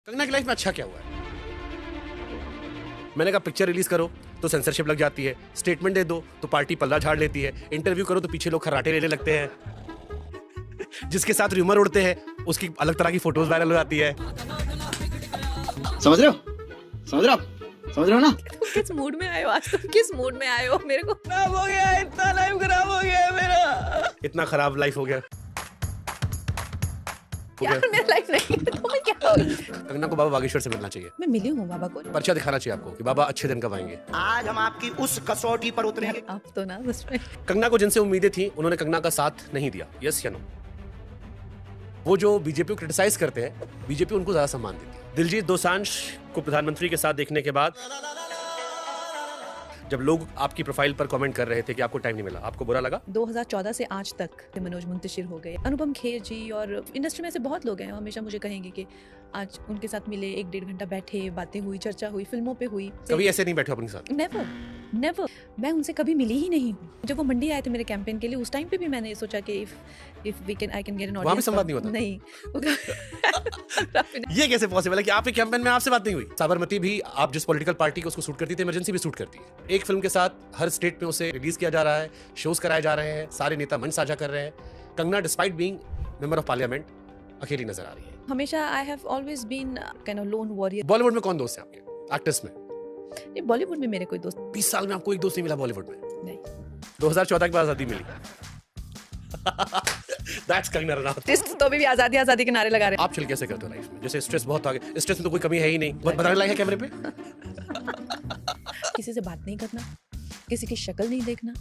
कंगना की लाइफ में अच्छा क्या हुआ है? मैंने कहा पिक्चर रिलीज करो तो सेंसरशिप लग जाती है, स्टेटमेंट दे दो तो पार्टी पल्ला झाड़ लेती है, इंटरव्यू करो तो पीछे लोग खर्राटे लेने लगते हैं, जिसके साथ र्यूमर उड़ते हैं उसकी अलग तरह की फोटोज वायरल हो जाती है। समझ रहे हो? समझ रहे हो आप? समझ रहे हो ना? तुम किस मूड में आए हो आज? तुम किस मूड में आए हो? मेरे को खराब हो गया, इतना लाइफ खराब हो गया है मेरा। इतना खराब लाइफ हो गया। यार मेरा लाइफ नहीं है, तुम्हें क्या हो गया? कंगना को बाबा बागेश्वर से मिलना चाहिए, मैं मिली हूँ बाबा को। पर्चा दिखाना चाहिए आपको कि बाबा अच्छे दिन कब आएंगे। आज हम आपकी उस कसौटी पर उतरेंगे। आप तो ना बस में कंगना को जिनसे उम्मीदें थी उन्होंने कंगना का साथ नहीं दिया। यस या नो? वो जो बीजेपी को क्रिटिसाइज करते हैं, बीजेपी उनको ज्यादा सम्मान देती है। दिलजीत दोसांझ को प्रधानमंत्री के साथ देखने के बाद जब लोग आपकी प्रोफाइल पर कमेंट कर रहे थे कि आपको टाइम नहीं मिला, आपको बुरा लगा? 2014 से आज तक मनोज मुंतशिर हो गए, अनुपम खेर जी, और इंडस्ट्री में ऐसे बहुत लोग हैं हमेशा मुझे कहेंगे कि आज उनके साथ मिले, 1-1.5 घंटा बैठे, बातें हुई, चर्चा हुई, फिल्मों पे हुई। कभी ऐसे नहीं बैठे अपने साथ? नेवर नेवर, मैं उनसे कभी मिली ही नहीं हूँ। जब वो मंडी आए थे मेरे कैंपेन के लिए, उस टाइम पे भी मैंने सोचा कि if we can I can get an audience. वहाँ भी संवाद नहीं होता? नहीं ये कैसे पॉसिबल है कि आपके कैंपेन में आपसे बात नहीं हुई? साबरमती भी आप जिस पॉलिटिकल पार्टी को उसको सूट करती थी, इमरजेंसी भी सूट करती है। एक फिल्म के साथ हर स्टेट में उसे रिलीज किया जा रहा है, शोज कराए जा रहे हैं, सारे नेता मंच साझा कर रहे हैं। Kangana despite being member of parliament अकेली नजर आ रही है। हमेशा I have always been kind of lone warrior. Bollywood में कौन दोस्त है आपके एक्टर्स में? नहीं, बॉलीवुड में मेरे कोई दोस्त 20 साल में आपको एक दोस्त नहीं मिला बॉलीवुड में? नहीं। 2014 के बाद आजादी मिली। That's कंगना रनौत। जिस तो भी आजादी आजादी के नारे लगा रहे आप चिल कैसे करते हो लाइफ में? जैसे स्ट्रेस बहुत आ गया, स्ट्रेस में तो कोई कमी है ही नहीं, बहुत बताने लायक है कैमरे पे। हैं। किसी से बात नहीं करना, किसी की शक्ल नहीं देखना,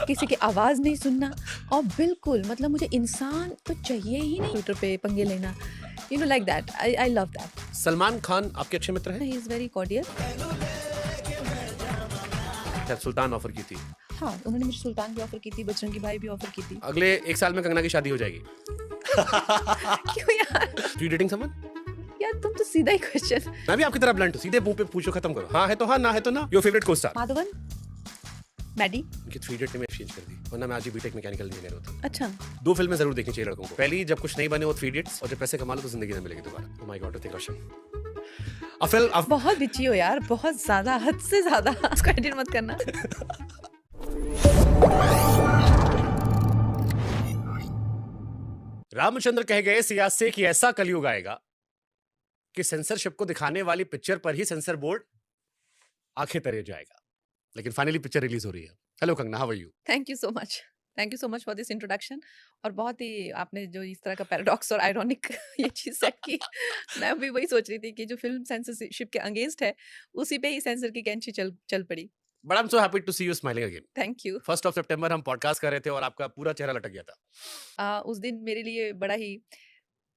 किसी की आवाज नहीं सुनना, और बिल्कुल मतलब मुझे इंसान तो चाहिए ही नहीं ट्विटर पे पंगे लेना, you know like that. I love that. Salman Khan आपके अच्छे मित्र हैं? He is very cordial. शायद सुल्तान ऑफर की थी। हाँ, उन्होंने मुझे सुल्तान भी ऑफर की थी, बजरंगी भाई भी ऑफर की थी। अगले 1 साल में कंगना की शादी हो जाएगी। क्यों यार? You dating someone? यार तुम तो सीधा ही क्वेश्चन। मैं भी आपकी तरह ब्लंट हूँ, सीधे मुंह पे पूछो, खत्म करो। हाँ है तो हाँ, ना है तो ना। योर फेवरेट को स्टार? माधवन, मैडी। उनकी 3 इडियट ने मैं एक्सचेंज कर दी, वरना मैं आज ही बीटेक मैकेनिकल इंजीनियर होता। अच्छा, 2 फिल्में जरूर देखनी चाहिए लड़कों को। पहली जब कुछ नहीं बने वो 3 इडियट्स, और जब पैसे कमा लो तो जिंदगी ना Milegi Dobara. Oh my God, Hrithik रोशन। बहुत बिची हो यार, बहुत ज्यादा, हद से ज्यादा। उसको एडिट मत करना। रामचंद्र कह गए सियासत से कि ऐसा कलयुग आएगा कि सेंसरशिप को दिखाने वाली पिक्चर पर ही सेंसर बोर्ड आंखें तरे जाएगा। लेकिन फाइनली पिक्चर रिलीज हो रही है। Hello Kangana, how are you? Thank you so much for this introduction. और बहुत ही आपने जो इस तरह का पैराडॉक्स और आयरॉनिक ये चीज सेट की, मैं भी वही सोच रही थी कि जो फिल्म सेंसरशिप के अगेंस्ट है, उसी पे ही सेंसर की कैंची चल पड़ी। But I am so happy to see you smiling again. Thank you. 1 सितंबर हम पॉडकास्ट कर रहे थे और आपका पूरा चेहरा लटक गया था। उस दिन मेरे लिए बड़ा ही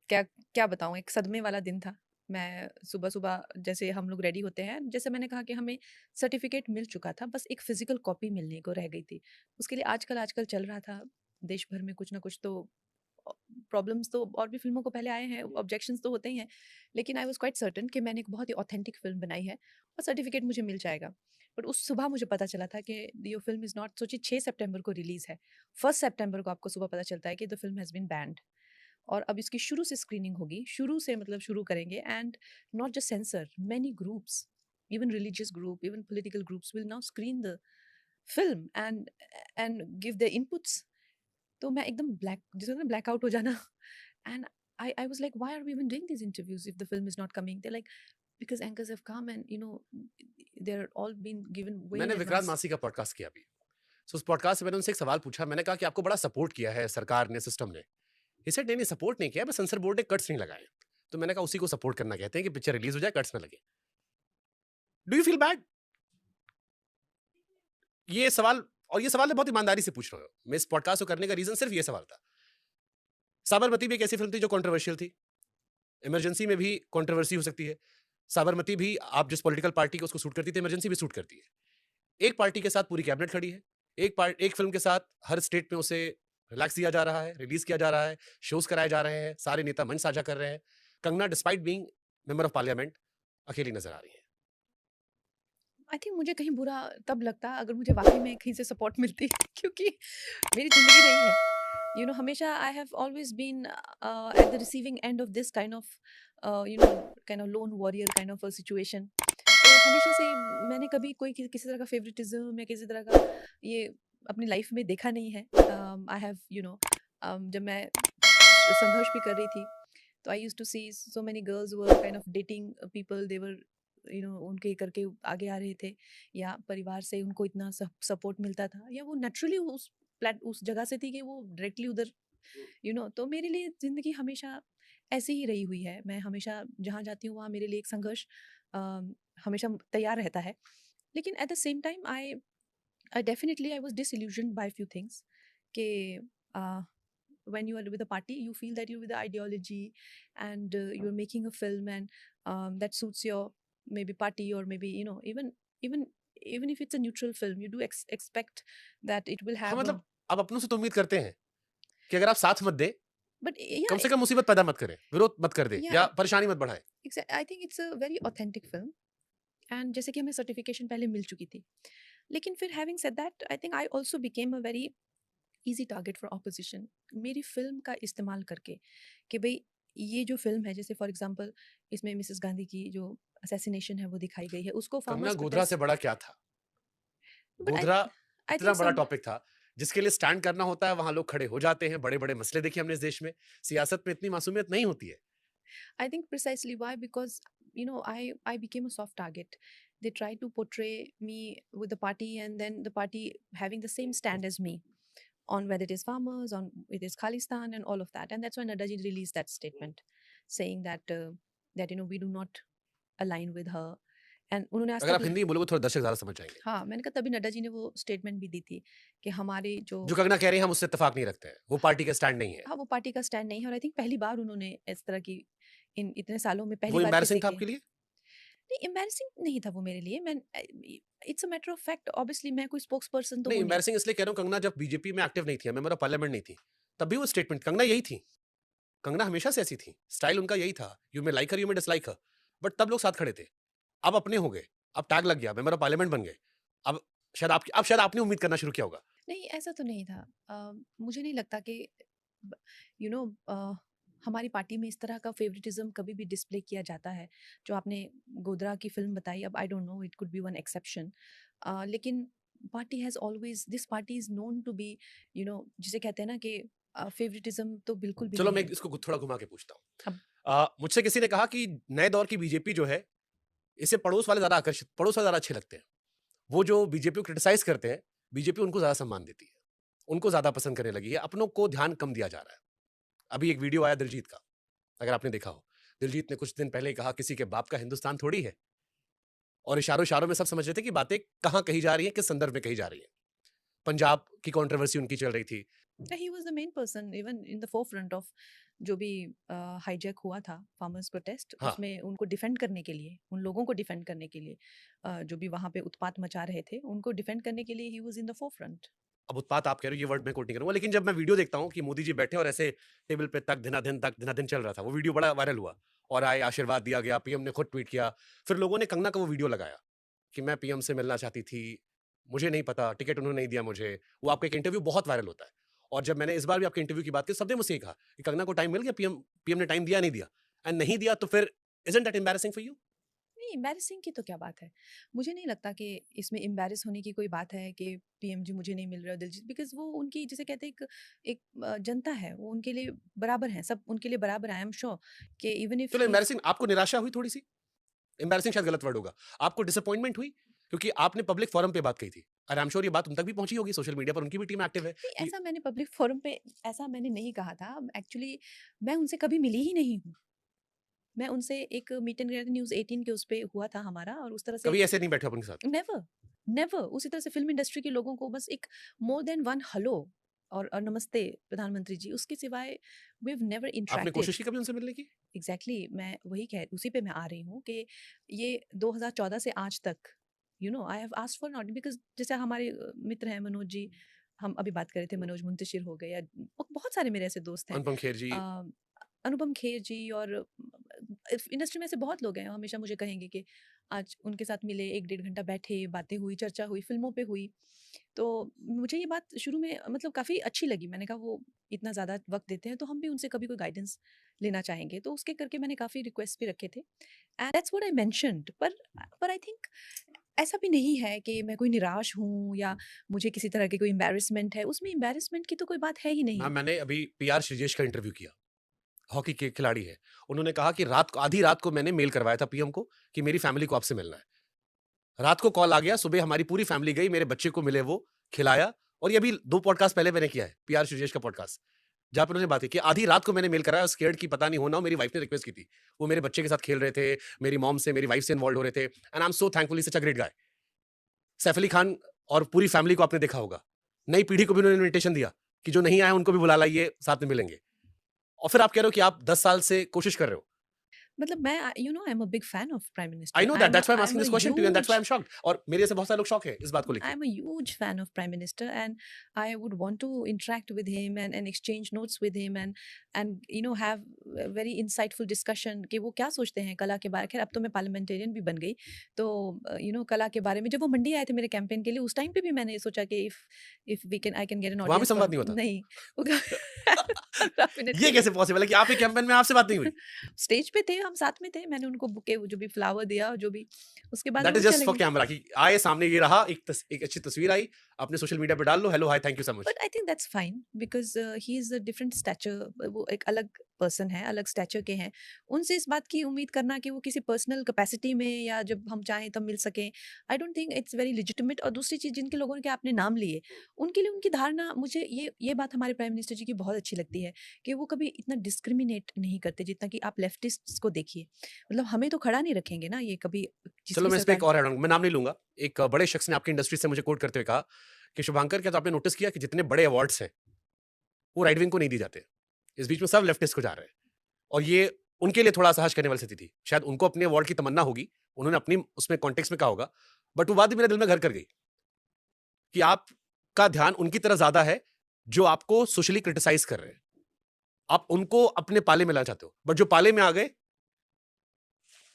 क्या क्या बताऊं, एक सदमे वाला दिन था। मैं सुबह सुबह जैसे हम लोग रेडी होते हैं, जैसे मैंने कहा कि हमें सर्टिफिकेट मिल चुका था, बस एक फिजिकल कॉपी मिलने को रह गई थी। उसके लिए आजकल चल रहा था देश भर में कुछ ना कुछ तो प्रॉब्लम्स, तो और भी फिल्मों को पहले आए हैं, ऑब्जेक्शंस तो होते ही हैं, लेकिन आई वाज क्वाइट सर्टेन कि मैंने एक बहुत ही ऑथेंटिक फिल्म बनाई है और सर्टिफिकेट मुझे मिल जाएगा। बट उस सुबह मुझे पता चला था कि ये फिल्म इज़ नॉट, सोचिए 6 सितंबर को रिलीज़ है, 1 सितंबर को आपको सुबह पता चलता है कि the film has been banned. और अब इसकी शुरू से स्क्रीनिंग होगी, शुरू से मतलब शुरू करेंगे, and not just sensor, many groups, even religious group, even political groups will now screen the film and give their inputs. तो मैं एकदम जिसे ना ब्लैक आउट हो जाना, and I was like, why are we even doing these interviews if the film is not coming? They're like, because anchors have come and you know they're all been given way मैंने in Vikrant advance. मासी का podcast किया अभी, सो उस podcast में मैंने उनसे एक सवाल पूछा। मैंने कहा कि आपको बड़ा सपोर्ट किया है सरकार ने, सिस्टम ने। He said, नहीं सपोर्ट नहीं किया, बस सेंसर बोर्ड ने कट्स नहीं लगाए। तो मैंने कहा उसी को सपोर्ट करना कहते हैं कि पिक्चर रिलीज हो जाए, कट्स ना लगे। Do you feel bad? ये सवाल बहुत ईमानदारी से पूछ रहे हो। मैं इस पॉडकास्ट को करने का रीजन सिर्फ ये सवाल था। साबरमती भी एक ऐसी फिल्म थी जो कंट्रोवर्शियल थी, इमरजेंसी में भी कंट्रोवर्सी हो सकती है। साबरमती भी आप जिस पॉलिटिकल पार्टी को उसको सूट करती थी, इमरजेंसी भी सूट करती है। एक पार्टी के साथ पूरी कैबिनेट खड़ी है, एक फिल्म के साथ हर स्टेट में उसे रिलैक्स दिया जा रहा है, रिलीज किया जा रहा है, शोज कराए जा रहे हैं, सारे नेता मंच साझा कर रहे हैं। Kangana despite being member of parliament अकेली नजर आ रही है। आई थिंक मुझे कहीं बुरा तब लगता अगर मुझे वाकई में कहीं से सपोर्ट मिलती क्योंकि मेरी जिंदगी नहीं है, you know, हमेशा I have always been at the receiving end of this you know, kind of lone warrior kind of a situation. तो हमेशा से मैंने कभी कोई किसी तरह का फेवरेटिज्म या किसी तरह का ये अपनी लाइफ में देखा नहीं है. आई हैव यू नो, जब मैं संघर्ष भी कर रही थी तो I used to see so many girls were kind of dating people, they were you know, उनके करके आगे आ रहे थे, या परिवार से उनको इतना सपोर्ट मिलता था, या वो नेचुरली उस जगह से थी कि वो डायरेक्टली उधर यू नो. तो मेरे लिए ज़िंदगी हमेशा ऐसी ही रही हुई है. मैं हमेशा जहाँ जाती हूँ वहाँ मेरे लिए एक संघर्ष हमेशा तैयार रहता है. लेकिन at the same time I definitely I was disillusioned by few things कि when you are with a party you feel that you're with the ideology and you're making a film and that suits your maybe party, or maybe you know, even if it's a neutral film you do expect that it will हाँ have मतलब आप अपनों से तो उम्मीद करते हैं कि अगर आप साथ मत दे, but कम से कम मुसीबत पैदा मत करें, विरोध मत कर दे Yeah. या परेशानी मत बढ़ाए. I think it's a very authentic film. And जैसे कि हमें सर्टिफिकेशन पहले मिल चुकी थी, लेकिन फिर having said that I think I also became a very easy target for opposition मेरी फिल्म का इस्तेमाल करके, कि भाई ये जो फिल्म है, जैसे फॉर एग्जांपल इसमें मिसेस गांधी की जो असैसिनेशन है वो दिखाई गई है, उसको कंगना फार्मर्स गोधरा से बड़ा क्या था? गोधरा आई इतना थिंक बड़ा टॉपिक था जिसके लिए स्टैंड करना होता है, वहां लोग खड़े हो जाते हैं. बड़े बड़े मसले देखे हमने इस देश में. सियासत में इतनी मासूमियत नहीं होती है. I think precisely why, because you know, I became a soft target. They tried to portray me with the party, and then the party having the same stand as me on whether it is farmers, on it is Khalistan, and all of that. And that's when Nadaji released that statement, saying that that you know, we do not align with her. And उन्होंने आज अगर आप तक हिंदी में बोलोगे थोड़ा दर्शक ज्यादा समझ जाएंगे. हाँ, मैंने कहा तभी नड्डा जी ने वो स्टेटमेंट भी दी थी कि हमारे जो जो कंगना कह रही है हम उससे इत्तेफाक नहीं रखते हैं, वो पार्टी का स्टैंड नहीं है. हाँ, वो पार्टी का स्टैंड नहीं है, और आई थिंक पहली बार उन्होंने इस तरह की इन इतने सालों में वो पहली बार एम्बैरसिंग किसी था के आपके लिए? नहीं, एम्बैरेसिंग नहीं था वो मेरे लिए. मैं it's a matter of fact, obviously मैं कोई स्पोक्स पर्सन तो नहीं, हूँ नहीं. एम्बैरसिंग इसलिए कह रहा हूँ, कंगना जब बीजेपी में एक्टिव नहीं थी, मेंबर ऑफ पार्लियामेंट नहीं थी, तब भी वो स्टेटमेंट, कंगना यही थी. कंगना हमेशा से ऐसी थी, स्टाइल उनका यही था. You may like her, you may dislike her, but तब लोग साथ खड़े थे. अब अपने हो गए, अब टैग लग गया, मेंबर ऑफ पार्लियामेंट बन गए. अब शायद आपने उम्मीद करना शुरू किया होगा. नहीं, ऐसा तो नहीं था. मुझे नहीं लगता कि यू नो हमारी पार्टी में इस तरह का फेवरेटिज्म कभी भी डिस्प्ले किया जाता है. जो आपने गोधरा की फिल्म बताई, अब I don't know, it could be one exception, लेकिन party has always, this party is known to be, you know, जिसे कहते हैं ना कि फेवरेटिज्म तो बिल्कुल भी चलो नहीं मैं है. इसको थोड़ा घुमा के पूछता हूँ. अब मुझसे किसी ने कहा कि नए दौर की बीजेपी जो है, इसे पड़ोस वाले ज्यादा अच्छे लगते हैं. वो जो बीजेपी को क्रिटिसाइज करते हैं, बीजेपी उनको ज्यादा सम्मान देती है, उनको ज्यादा पसंद करने लगी है, अपनों को ध्यान कम दिया जा रहा है. अभी एक वीडियो आया दिलजीत का, अगर आपने देखा हो. दिलजीत ने कुछ दिन पहले कहा किसी के बाप का हिंदुस्तान थोड़ी है, और इशारों इशारों में सब समझ रहे थे कि बातें कहाँ कही जा रही है, किस संदर्भ में कही जा रही है. पंजाब की कंट्रोवर्सी उनकी चल रही थी. He was the main person even in the forefront of जो भी हाईजैक हुआ था फार्मर्स प्रोटेस्ट, हाँ. उसमें उनको डिफेंड करने के लिए, उन लोगों को डिफेंड करने के लिए, जो भी वहां पे उत्पात मचा रहे थे, उनको डिफेंड करने के लिए he was in the forefront. अब उत्पात आप कह रहे हो, ये वर्ड मैं कोट नहीं करूंगा, लेकिन जब मैं वीडियो देखता हूँ कि मोदी जी बैठे और ऐसे टेबल पे तक दिनादिन चल रहा था, वो वीडियो बड़ा वायरल हुआ और आए, आशीर्वाद दिया गया, पीएम ने खुद ट्वीट किया, फिर लोगों ने कंगना का वो वीडियो लगाया कि मैं पीएम से मिलना चाहती थी, मुझे नहीं पता, टिकट उन्होंने नहीं दिया मुझे. वो आपका एक इंटरव्यू बहुत वायरल होता है, और जब मैंने इस बार भी आपके इंटरव्यू की बात की, सबने मुझसे कहा कि कंगना को टाइम मिल गया, पीएम ने टाइम दिया नहीं दिया, एंड नहीं दिया तो फिर isn't that embarrassing for you? नहीं, एम्बैरेसिंग की तो क्या बात है. मुझे नहीं लगता कि इसमें एम्बैरेस होने की कोई बात है कि पीएम जी मुझे नहीं मिल रहा दिलजीत, बिकॉज वो उनकी, जिसे कहते हैं, एक जनता है, वो उनके लिए बराबर है, सब उनके लिए बराबर. आई एम श्योर कि इवन इफ चलो एम्बैरेसिंग, आपको निराशा हुई थोड़ी सी? एम्बैरेसिंग शायद गलत वर्ड होगा. आपको डिसअपॉइंटमेंट हुई क्योंकि आपने पब्लिक फोरम पे बात कही थी, और आई एम श्योर ये बात उन तक भी पहुंची होगी, सोशल मीडिया पर उनकी भी टीम एक्टिव है. ऐसा मैंने पब्लिक फोरम पे ऐसा मैंने नहीं कहा था. एक्चुअली मैं उनसे कभी मिली ही नहीं हूँ. मैं उनसे एक मीट एंड ग्रीट न्यूज़ 18 के उस पे हुआ था हमारा, और उस तरह से कभी ऐसे नहीं बैठे अपन के साथ? नेवर नेवर उसी तरह से फिल्म इंडस्ट्री के लोगों को बस एक मोर देन वन हेलो और नमस्ते प्रधानमंत्री जी, उसके सिवाय वी हैव नेवर आपने इंटरेक्टेड. कोशिश की कभी उनसे मिलने की? एग्जैक्टली, मैं वही कह, उसी पे मैं आ रही हूँ कि ये 2014 से आज तक, you know, I have asked for not, because जैसे हमारे मित्र हैं मनोज जी, हम अभी बात कर रहे थे, मनोज मुंतशिर हो गए, या बहुत सारे मेरे ऐसे दोस्त हैं, अनुपम खेर जी. अनुपम खेर जी, और इंडस्ट्री में ऐसे बहुत लोग हैं, हमेशा मुझे कहेंगे कि आज उनके साथ मिले, 1 डेढ़ घंटा बैठे, बातें हुई, चर्चा हुई, फिल्मों पे हुई। तो मुझे ये बात शुरू में मतलब काफ़ी अच्छी लगी। मैंने कहा वो इतना ज़्यादा वक्त देते हैं तो हम भी उनसे कभी कोई गाइडेंस लेना चाहेंगे, तो उसके करके मैंने काफ़ी रिक्वेस्ट भी रखे थे, and that's what I mentioned. पर आई थिंक ऐसा भी नहीं है कि मैं कोई निराश हूँ या मुझे किसी तरह की कोई एम्बैरेसमेंट है, उसमें एम्बैरेसमेंट की तो कोई बात है ही नहीं। मैम मैंने अभी पीआर श्रीजेश का इंटरव्यू किया, हॉकी के खिलाड़ी है। उन्होंने कहा कि रात को, आधी रात को मैंने मेल करवाया था पीएम को कि मेरी फैमिली को आपसे मिलना है। रात को कॉल आ गया, सुबह हमारी पूरी फैमिली गई, मेरे बच्चे को मिले, वो खिलाया। और ये अभी 2 पॉडकास्ट पहले मैंने किया है, पीआर श्रीजेश का पॉडकास्ट, जहाँ पे उन्होंने बात की कि आधी रात को मैंने मेल कराया, स्केर्ड की पता नहीं होना हो, मेरी वाइफ ने रिक्वेस्ट की थी। वो मेरे बच्चे के साथ खेल रहे थे, मेरी मॉम से, मेरी वाइफ से इन्वॉल्व हो रहे थे, and I am so thankful, such a great guy. Saif Ali Khan और पूरी फैमिली को आपने देखा होगा, नई पीढ़ी को भी उन्होंने इन्विटेशन दिया कि जो नहीं आए उनको भी बुला लाइए, साथ में मिलेंगे। और फिर आप कह रहे हो कि आप 10 साल से कोशिश कर रहे हो। मतलब मैं I am a big fan of prime minister. I know that, that's why I am I am asking a this question to you, and that's why I huge am shocked. और मेरे जैसे बहुत सारे लोग शॉक हैं इस बात को लेके। I'm a huge fan of Prime Minister, and I would want to interact with him and exchange notes with him and have a very insightful discussion कि वो क्या सोचते हैं कला के बारे। खैर अब तो मैं पार्लियामेंटेरियन भी बन गई, तो कला के बारे में जब वो मंडी आए थे मेरे कैंपेन के लिए, उस टाइम पे भी मैंने सोचा कि if we can I can get an वहां भी audience संवाद नहीं होता? नहीं ये definitely कैसे पॉसिबल है कि आपके कैंपेन में आपसे बात नहीं हुई? स्टेज पे थे, हम साथ में थे, मैंने उनको बुके जो भी फ्लावर दिया और जो भी, उसके बाद दैट वो इज जस्ट चले फॉर गए। कैमरा कि आए सामने, ये रहा, एक अच्छी तस्वीर आई, आपने सोशल मीडिया पे डाल लो, hello hi thank you so much. But I think that's fine because he is a different stature, वो एक अलग पर्सन है, अलग स्टैचर के हैं। उनसे इस बात की उम्मीद करना कि वो किसी पर्सनल कैपेसिटी में या जब हम चाहें तब मिल सकें, I don't think it's very legitimate. और दूसरी चीज़, जिनके लोगों के आपने नाम लिए, उनके लिए उनकी धारणा, मुझे ये बात हमारे प्राइम मिनिस्टर जी की बहुत अच्छी लगती है कि वो कभी इतना डिस्क्रिमिनेट नहीं करते जितना कि आप लेफ्टिस्ट्स को देखिए। मतलब हमें तो खड़ा नहीं रखेंगे ना ये कभी किसी चलो भी मैं इस पे सरकार एक और ऐड, मैं नाम नहीं लूंगा, एक बड़े शख्स ने आपकी इंडस्ट्री से मुझे कोट करते हुए कहा कि शुभांकर, क्या तो आपने नोटिस किया कि जितने बड़े अवार्ड्स हैं वो राइट विंग को नहीं दी जाते, इस बीच में सब लेफ्टिस्ट को जा रहे हैं। और ये उनके लिए थोड़ा असहज करने वाली स्थिति थी। शायद उनको अपने अवार्ड की तमन्ना होगी, उन्होंने अपनी उसमें कॉन्टेक्स्ट में कहा होगा, बट वो बात भी मेरे दिल में घर कर गई कि आपका ध्यान उनकी तरह ज्यादा है जो आपको सोशली क्रिटिसाइज कर रहे हैं। आप उनको अपने पाले में लाना चाहते हो, बट जो पाले में आ गए,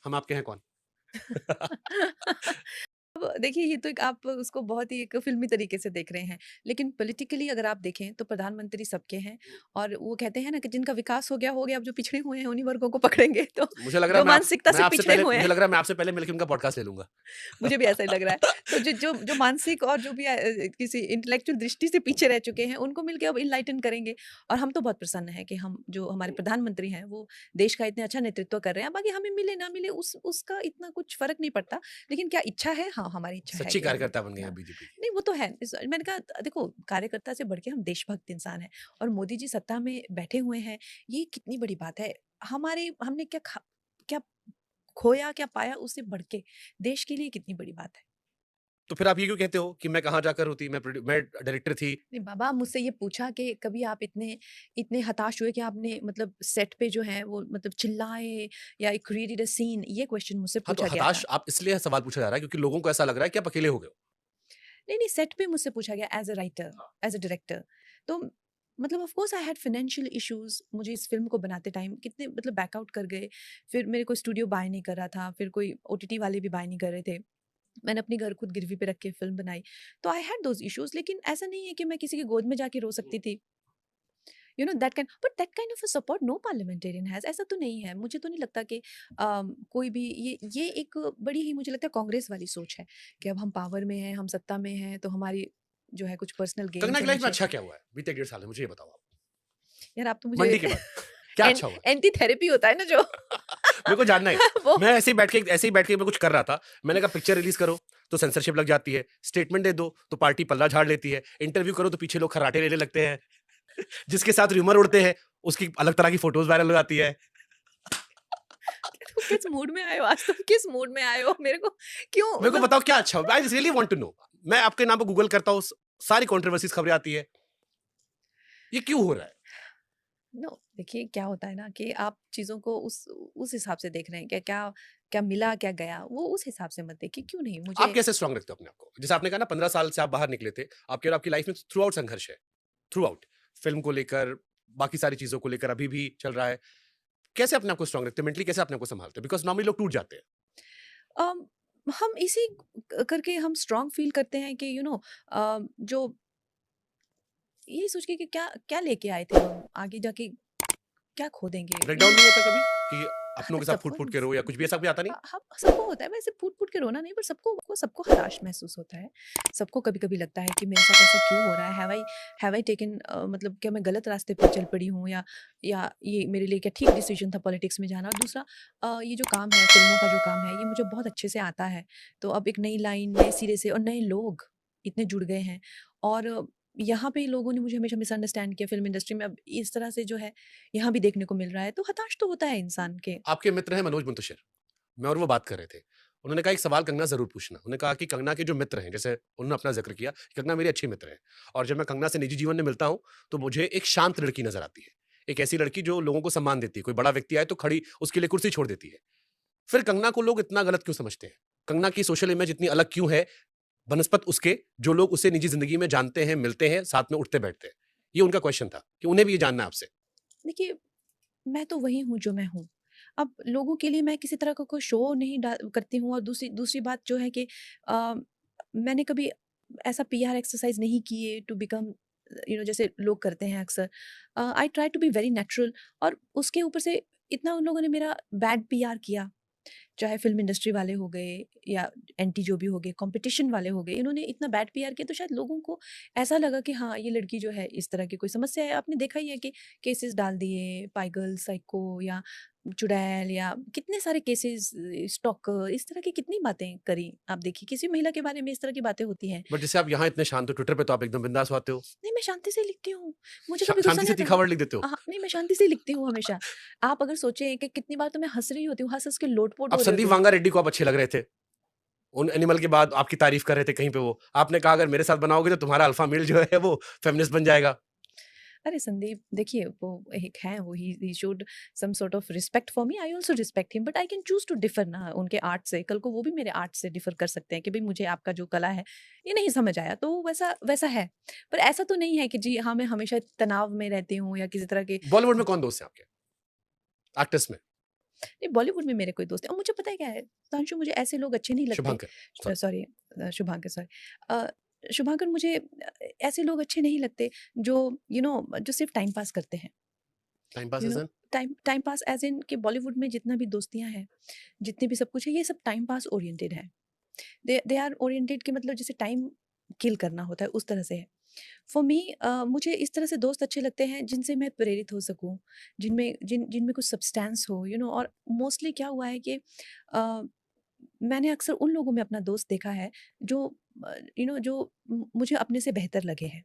हम आपके हैं कौन? अब देखिए, ये तो एक आप उसको बहुत ही एक फ़िल्मी तरीके से देख रहे हैं, लेकिन पॉलिटिकली अगर आप देखें तो प्रधानमंत्री सबके हैं। और वो कहते हैं ना कि जिनका विकास हो गया, अब जो पिछड़े हुए हैं उन्हीं वर्गों को पकड़ेंगे। तो मुझे लग रहा है जो मानसिकता से पिछड़े हुए मुझे हैं, लग रहा है मैं आपसे पहले मिलकर उनका पॉडकास्ट ले लूंगा। मुझे भी ऐसा ही लग रहा है। तो जो मानसिक और जो भी किसी इंटेलेक्चुअल दृष्टि से पीछे रह चुके हैं, उनको मिलके अब इनलाइटन करेंगे। और हम तो बहुत प्रसन्न हैं कि हम जो हमारे प्रधानमंत्री हैं, वो देश का इतना अच्छा नेतृत्व कर रहे हैं। बाकी हमें मिले ना मिले उसका इतना कुछ फ़र्क नहीं पड़ता। लेकिन क्या इच्छा है? हाँ, हमारी इच्छा है सच्ची कि हम कार्यकर्ता बन गए हैं हाँ। बीजेपी की। नहीं, वो तो है। मैंने कहा देखो, कार्यकर्ता से बढ़ के हम देशभक्त इंसान हैं। और मोदी जी सत्ता में बैठे हुए हैं, ये कितनी बड़ी बात है। हमने क्या खोया, क्या पाया, उससे बढ़ के देश के लिए कितनी बड़ी बात है। तो फिर आप ये क्यों कहते हो कि मैं कहाँ जाकर होती, मैं डायरेक्टर थी? नहीं बाबा, मुझसे ये पूछा कि कभी आप इतने इतने हताश हुए कि आपने मतलब सेट पे जो है वो मतलब चिल्लाए या क्रिएटेड अ सीन, ये क्वेश्चन मुझसे हाँ, तो पूछा गया हताश था। आप इसलिए सवाल पूछा जा रहा है क्योंकि लोगों को ऐसा लग रहा है कि आप अकेले हो गए हो। नहीं, सेट पे मुझसे पूछा गया as a writer, as a director. तो मतलब of course I had financial issues. मुझे इस फ़िल्म को बनाते टाइम कितने मतलब बैकआउट कर गए। फिर मेरे को स्टूडियो बाय नहीं कर रहा था, फिर कोई ओटीटी वाले भी बाय नहीं कर रहे थे। मैंने अपनी घर खुद गिरवी पे रख के फ़िल्म बनाई। तो आई हैड दोज़ इश्यूज़, लेकिन ऐसा नहीं है कि मैं किसी की गोद में जाके रो सकती थी। That kind of a support no parliamentarian has. ऐसा तो नहीं है। मुझे तो नहीं लगता कि कोई भी ये एक बड़ी ही मुझे लगता है कांग्रेस वाली सोच है कि अब हम पावर में हैं, हम सत्ता में हैं, तो हमारी जो है कुछ पर्सनल गेन कंगना तो की लाइफ में मुझे। अच्छा क्या हुआ है बीते 1.5 साल में, मुझे ये बताओ आप। यार आप तो मुझे मंडी के बाद क्या अच्छा हुआ? एंटी थेरेपी होता है ना जो मेरे को जानना है। वो मैं ऐसे ही बैठ के मैं कुछ कर रहा था, मैंने कहा पिक्चर रिलीज करो तो सेंसरशिप लग जाती है, स्टेटमेंट दे दो तो पार्टी पल्ला झाड़ लेती है, इंटरव्यू करो तो पीछे लोग खर्राटे लेने लगते हैं, जिसके साथ र्यूमर उड़ते हैं उसकी अलग तरह की फोटोज वायरल हो जाती है। तुम किस मूड में आए हो आज? तुम किस मूड में आए हो? मेरे को क्यों मेरे को मतलब बताओ क्या अच्छा हुआ? I really want to know. मैं आपके नाम पर गूगल करता हूँ, सारी कंट्रोवर्सीज खबरें आती है, ये क्यों हो रहा है? नो देखिए, क्या होता है ना कि आप चीज़ों को उस हिसाब से देख रहे हैं। क्या क्या क्या मिला, क्या गया, वो उस हिसाब से मत देखिए। क्यों नहीं? आप मुझे कैसे स्ट्रांग रखते हो अपने आप को? जैसे आपने कहा ना 15 साल से आप बाहर निकले थे, आपकी लाइफ में थ्रू आउट संघर्ष है, थ्रू आउट, फिल्म को लेकर, बाकी सारी चीजों को लेकर अभी भी चल रहा है। कैसे अपने आप को स्ट्रांग रखते हो, मेंटली कैसे अपने आप को संभालते हो? बिकॉज़ नॉर्मली लोग टूट जाते हैं। अम, हम इसी करके हम स्ट्रांग फील करते हैं कि जो ये सोच के कि क्या क्या लेके आए थे हम, आगे जाके क्या खो देंगे, ब्रेकडाउन नहीं होता कभी कि अपनों हाँ, के साथ सबको फूट-फूट के रो या कुछ भी ऐसा भी आता नहीं? हम सबको होता है, वैसे फूट-फूट के रोना नहीं, पर सबको सबको हताश महसूस होता है। सबको कभी-कभी लगता है कि मेरे साथ ऐसा क्यों हो रहा है? हैव आई टेकन मतलब क्या मैं गलत रास्ते पे चल पड़ी हूँ, या ये मेरे लिए क्या ठीक डिसीजन था पॉलिटिक्स में जाना? और दूसरा ये जो काम है, फ़िल्मों का जो काम है, ये मुझे बहुत अच्छे से आता है। तो अब एक नई लाइन, नए सिरे से और नए लोग इतने जुड़ गए हैं, और यहाँ पे लोगों ने मुझे हमेशा मिसअंडरस्टैंड किया फ़िल्म इंडस्ट्री में, अब इस तरह से जो है, यहाँ भी देखने को मिल रहा है, तो हताश तो होता है इंसान के। आपके मित्र हैं मनोज मुंतशिर, मैं और वो बात कर रहे थे। उन्होंने कहा एक सवाल कंगना ज़रूर पूछना। उन्होंने कहा कि कंगना के जो मित्र हैं, जैसे उन्होंने अपना ज़िक्र किया, कि कंगना मेरी अच्छी मित्र है और जब मैं कंगना से निजी जीवन में मिलता हूँ, तो मुझे एक शांत लड़की नज़र आती है। एक ऐसी लड़की जो लोगों को सम्मान देती है, कोई बड़ा व्यक्ति आए तो खड़ी उसके लिए कुर्सी छोड़ देती है। फिर कंगना को लोग इतना गलत क्यों समझते हैं? कंगना की सोशल इमेज इतनी अलग क्यों है, बनस्पत उसके जो लोग उसे निजी ज़िंदगी में जानते हैं, मिलते हैं, साथ में उठते-बैठते हैं? ये उनका क्वेश्चन था कि उन्हें भी ये जानना है आपसे। देखिए, मैं तो वही हूँ जो मैं हूँ। अब लोगों के लिए मैं किसी तरह का कोई शो नहीं करती हूँ, और दूसरी दूसरी बात जो है कि अ, मैंने कभी ऐसा पीआर एक्सरसाइज़ नहीं किए टू बिकम जैसे लोग करते हैं अक्सर। I try to be very natural, और उसके ऊपर से इतना उन लोगों ने मेरा बैड पीआर किया, चाहे फ़िल्म इंडस्ट्री वाले हो गए या एंटी जो भी हो गए, कॉम्पिटिशन वाले हो गए, इन्होंने इतना बैड पीआर किया, तो शायद लोगों को ऐसा लगा कि हाँ, ये लड़की जो है इस तरह की कोई समस्या है। आपने देखा ही है कि केसेस डाल दिए, पाइगल, साइको या चुड़ैल, या कितने सारे केसेस, स्टॉकर, इस तरह की कितनी बातें करी। आप देखिए किसी महिला के बारे में इस तरह की बातें होती हैं। बट जैसे आप यहाँ इतने शांत हो, ट्विटर पे तो आप एकदम बिंदास होते हो। नहीं, मैं शांति से लिखती हूँ, मुझे कभी गुस्सा शांति नहीं से आता। तीखा वर्ड लिख देते हो। हाँ, नहीं, मैं शांति से लिखती हूँ हमेशा। आप अगर सोचें कि कितनी बार तो मैं हँस रही होती हूँ, हँस-हँस के लोटपोट अब हो रही संदीप होती हूँ। वांगा रेड्डी को आप अच्छे लग रहे थे। उन एनिमल के बाद आपकी तारीफ कर रहे थे कहीं पे वो। आपने कहा अगर मेरे साथ बनाओगे तो तुम्हारा अल्फा मेल जो है वो फेमिनिस्ट बन जाएगा। अरे संदीप, देखिए वो एक है, वो ही showed some sort of respect for me, I also respect him, but I can choose to differ ना उनके आर्ट से। कल को वो भी मेरे आर्ट से डिफर कर सकते हैं कि भाई मुझे आपका जो कला है ये नहीं समझ आया, तो वैसा वैसा है। पर ऐसा तो नहीं है कि जी हाँ, मैं हमेशा तनाव में रहती हूँ या किसी तरह के। बॉलीवुड में कौन दोस्त है आपके? एक्टर्स में? नहीं, बॉलीवुड में मेरे कोई दोस्त है, और मुझे पता है क्या है तांशु, मुझे ऐसे लोग अच्छे नहीं लगते। Shubhankar, sorry. Sorry, Shubhankar, sorry, Shubhankar, मुझे ऐसे लोग अच्छे नहीं लगते जो जो सिर्फ टाइम पास करते हैं। Time pass you as know in? Time time pass as in कि बॉलीवुड में जितना भी दोस्तियां हैं, जितने भी सब कुछ है, ये सब टाइम पास ओरिएंटेड है। दे आर ओरिएंटेड कि मतलब जैसे टाइम किल करना होता है, उस तरह से है। फॉर मी, मुझे इस तरह से दोस्त अच्छे लगते हैं जिनसे मैं प्रेरित हो सकूं, जिनमें कुछ सब्सटेंस हो, और मोस्टली क्या हुआ है कि अ, मैंने अक्सर उन लोगों में अपना दोस्त देखा है जो जो मुझे अपने से बेहतर लगे हैं।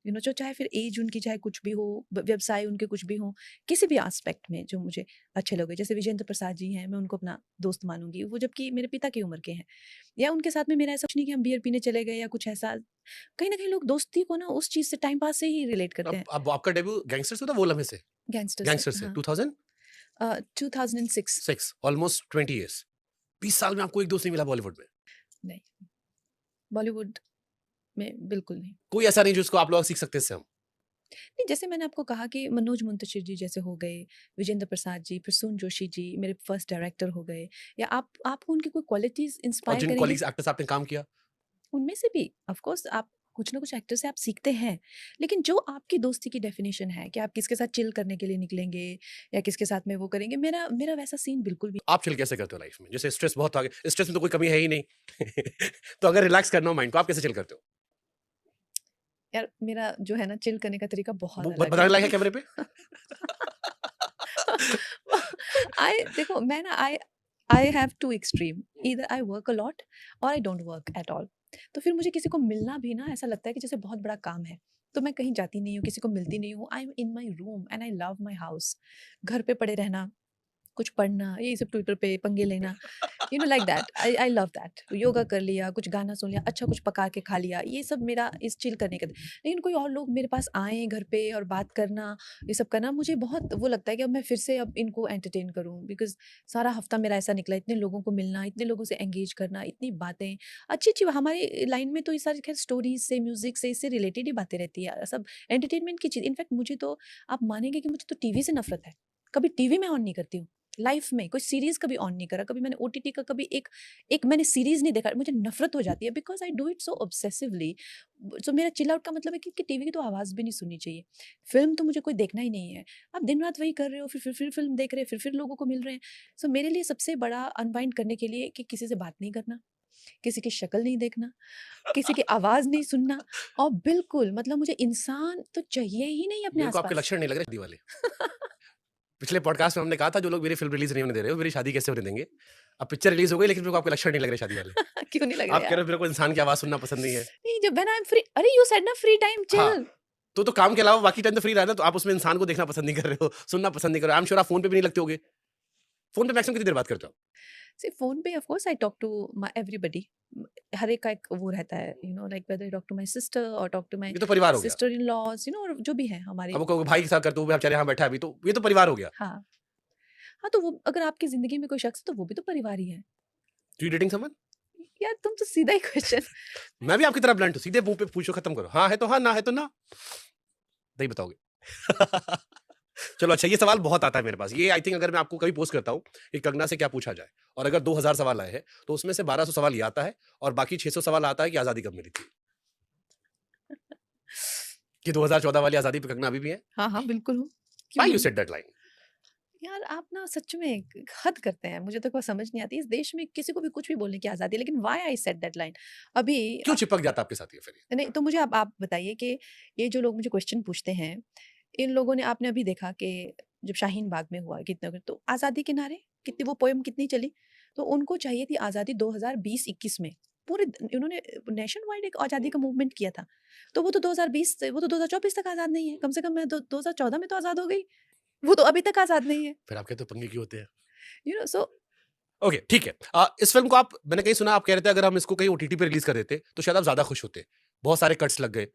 जो चाहे फिर एज उनकी चाहे कुछ भी हो, व्यवसाय उनके कुछ भी हो, किसी भी एस्पेक्ट में जो मुझे अच्छे लगे। जैसे विजेंद्र प्रसाद जी हैं, मैं उनको अपना दोस्त मानूंगी, वो जबकि मेरे पिता की उम्र के हैं। या उनके साथ में मेरा ऐसा कुछ नहीं कि हम बियर पीने चले गए या कुछ ऐसा। कहीं ना कहीं लोग दोस्ती को ना उस चीज से, टाइम पास से ही रिलेट करते हैं। अब आपका डेब्यू गैंगस्टर से था, वो लम्हे से? गैंगस्टर से, गैंगस्टर से हाँ। 2006। 2006, ऑलमोस्ट 20 इयर्स। 20 साल में आपको एक दोस्त नहीं मिला बॉलीवुड में? नहीं, बॉलीवुड में बिल्कुल नहीं। कोई ऐसा नहीं जिसको आप लोग सीख सकते इससे हम? नहीं, जैसे मैंने आपको कहा कि मनोज मुंतशिर जी जैसे हो गए, विजेंद्र प्रसाद जी, प्रसून जोशी जी मेरे फर्स्ट डायरेक्टर हो गए, या आपको उनकी कोई क्वालिटीज और इंस्पायर जिन करेंगे, कॉलीग्स एक्टर्स आपने काम किया? उनमें से भी ऑफ कोर्स आप कुछ ना कुछ एक्टर से आप सीखते हैं। लेकिन जो आपकी दोस्ती की डेफिनेशन है कि आप किसके साथ चिल करने के लिए निकलेंगे या किसके साथ में वो करेंगे, मेरा मेरा वैसा सीन बिल्कुल भी। आप चिल कैसे करते हो लाइफ में? जैसे स्ट्रेस बहुत आ गया, स्ट्रेस में तो कोई कमी है ही नहीं। तो अगर रिलैक्स करना हो माइंड को, आप कैसे चिल करते हो? यार, मेरा जो है ना चिल करने का तरीका बहुत वो अलग बताने है। लायक है कैमरे पे? आई देखो, मैं ना I have two extreme, either I work a lot और I don't work at all. तो फिर मुझे किसी को मिलना भी ना ऐसा लगता है कि जैसे बहुत बड़ा काम है, तो मैं कहीं जाती नहीं हूँ, किसी को मिलती नहीं हूँ। I am in my room and I love my house. घर पे पड़े रहना, कुछ पढ़ना, यही सब ट्विटर पे पंगे लेना, like that. I love that. Yoga कर लिया, कुछ गाना सुन लिया, अच्छा कुछ पका के खा लिया, ये सब मेरा इस चिल करने का। लेकिन कोई और लोग मेरे पास आए घर पे और बात करना, ये सब करना, मुझे बहुत वो लगता है कि अब मैं फिर से अब इनको एंटरटेन करूं, बिकॉज सारा हफ्ता मेरा ऐसा निकला, इतने लोगों को मिलना, इतने लोगों से एंगेज करना, इतनी बातें अच्छी अच्छी। हमारी लाइन में तो ये सारी खैर स्टोरीज से, म्यूजिक से, इससे रिलेटेड ही बातें रहती है, सब एंटरटेनमेंट की चीज़। इनफैक्ट मुझे तो, आप मानेंगे कि मुझे तो टीवी से नफरत है। कभी टीवी में ऑन नहीं करती हूँ लाइफ में, कोई सीरीज कभी ऑन नहीं करा, कभी मैंने ओटीटी का कभी एक एक मैंने सीरीज नहीं देखा, मुझे नफरत हो जाती है because I do it so obsessively. So मेरा चिल आउट का मतलब है कि टीवी की तो आवाज़ भी नहीं सुननी चाहिए, फिल्म तो मुझे कोई देखना ही नहीं है। आप दिन रात वही कर रहे हो, फिर फिल्म देख रहे हैं, फिर लोगों को मिल रहे हैं। सो मेरे लिए सबसे बड़ा अनवाइंड करने के लिए कि किसी से बात नहीं करना, किसी की शक्ल नहीं देखना, किसी की आवाज़ नहीं सुनना, और बिल्कुल मतलब मुझे इंसान तो चाहिए ही नहीं अपने मेरे को आपके आसपास। लक्षण नहीं लग रहे शादी वाले। पिछले पॉडकास्ट में हमने कहा था जो लोग मेरी फिल्म रिलीज नहीं होने दे रहे हो मेरी शादी कैसे होने देंगे। अब पिक्चर रिलीज हो गई लेकिन मेरे को आपके लक्षण नहीं लग रहे शादी वाले। क्यों नहीं लग आप रहा कह रहे यार? हो मेरे को इंसान की आवाज सुनना पसंद नहीं है। नहीं, जब व्हेन आई एम फ्री, अरे यू सेड ना फ्री टाइम हाँ, चिल। तो काम के अलावा बाकी टाइम तो फ्री रहना, तो आप उसमें इंसान को देखना पसंद नहीं कर रहे हो, सुनना पसंद नहीं कर रहे हो। आई एम श्योर आप फोन पे भी नहीं लगते होगे। फोन पे मैक्सिमम कितनी देर बात करते हो? सी फोन पे of course I talk to my everybody, हर एक का एक वो रहता है, you know, like whether I talk to my sister और टॉक टू माय ये तो परिवार हो गया। Sister in laws, you know, जो भी है हमारे। अब वो भाई के साथ करते हो, वो बेचारे यहाँ बैठा है अभी, तो ये तो परिवार हो गया। हाँ हाँ, तो वो अगर आपकी जिंदगी में कोई शख्स है तो वो भी तो परिवार ही है डू यू डेटिंग समवन? यार। तुम तो सीधा ही क्वेश्चन। मैं भी आपकी तरह ब्लंट हूँ, सीधे मुंह पे पूछो, खत्म करो। हाँ है तो हाँ, ना है तो ना, नहीं बताओगे। चलो अच्छा, ये सवाल बहुत आता है मेरे पास। ये आई थिंक अगर मैं आपको कभी पोस्ट करता हूँ कि कंगना से क्या पूछा जाए, और अगर 2000 सवाल आए हैं तो उसमें से 1200 सवाल ये आता है और बाकी 600 सवाल आता है कि आजादी कब मिली थी। कि 2014 वाली आजादी पे कंगना अभी भी है। हाँ हाँ बिल्कुल हूँ, क्यों व्हाई यू नहीं? Said that line? यार आप ना सच में हद करते हैं, मुझे तो कोई समझ नहीं आती। इस देश में किसी को भी कुछ भी बोलने की आज़ादी है, लेकिन why I said that line अभी क्यों चिपक जाता आपके साथ ये फिर? नहीं तो मुझे आप बताइए कि ये जो लोग मुझे क्वेश्चन पूछते हैं, इन लोगों ने, आपने अभी देखा कि जब शाहीन बाग में हुआ कितना कुछ, तो आज़ादी के नारे कितनी, वो पोएम कितनी चली, तो उनको चाहिए थी आज़ादी 2020-21 में। पूरे उन्होंने नेशन वाइड एक आज़ादी का मूवमेंट किया था, तो वो तो 2020 से, वो तो 2024 तक आज़ाद नहीं है। कम से कम मैं 2014 में तो आज़ाद हो गई, वो तो अभी तक आज़ाद नहीं है, फिर आप कहते हो पंगे क्यों होते हैं? You know. सो ओके ठीक है। इस फिल्म को आप, मैंने कहीं सुना आप कह रहे थे अगर हम इसको कहीं ओटीटी पे रिलीज कर देते तो शायद आप ज्यादा खुश होते। बहुत सारे कट्स लग गए।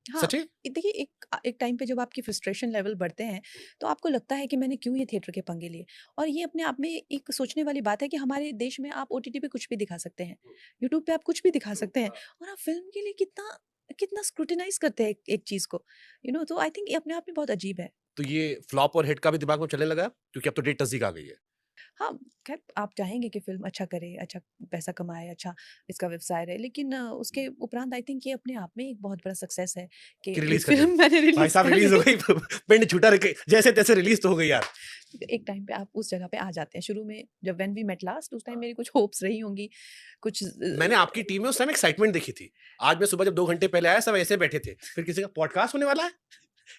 हाँ, सच है? देखिए एक टाइम पे जब आपकी फ्रस्ट्रेशन लेवल बढ़ते हैं तो आपको लगता है कि मैंने क्यों ये थिएटर के पंगे लिए। और ये अपने आप में एक सोचने वाली बात है कि हमारे देश में आप ओटीटी पे कुछ भी दिखा सकते हैं, यूट्यूब पे आप कुछ भी दिखा सकते हैं, और आप फिल्म के लिए कितना कितना स्क्रूटिनाइज करते हैं एक चीज को, यू नो। तो आई थिंक ये अपने आप में बहुत अजीब है। तो ये फ्लॉप और हिट का भी दिमाग में चलने लगा क्योंकि अब तो डेट नजदीक आ गई है। हाँ, खैर आप चाहेंगे कि फ़िल्म अच्छा करे, अच्छा पैसा कमाए, अच्छा इसका व्यवसाय रहे, लेकिन उसके उपरांत आई थिंक ये अपने आप में एक बहुत बड़ा सक्सेस है कि कि ये रिलीज कर दी। फ़िल्म मैंने भाई रिलीज़ साहब कर रिलीज हो दी। गई। पिंड छूटा रखे जैसे तैसे रिलीज तो हो गई यार। एक टाइम पे आप उस जगह पे आ जाते हैं। शुरू में जब व्हेन वी मेट लास्ट, उस टाइम मेरी कुछ होप्स रही होंगी, कुछ मैंने आपकी टीम में उस टाइम एक्साइटमेंट देखी थी। आज मैं सुबह जब 2 घंटे पहले आया सब ऐसे बैठे थे, फिर किसी का पॉडकास्ट होने वाला है,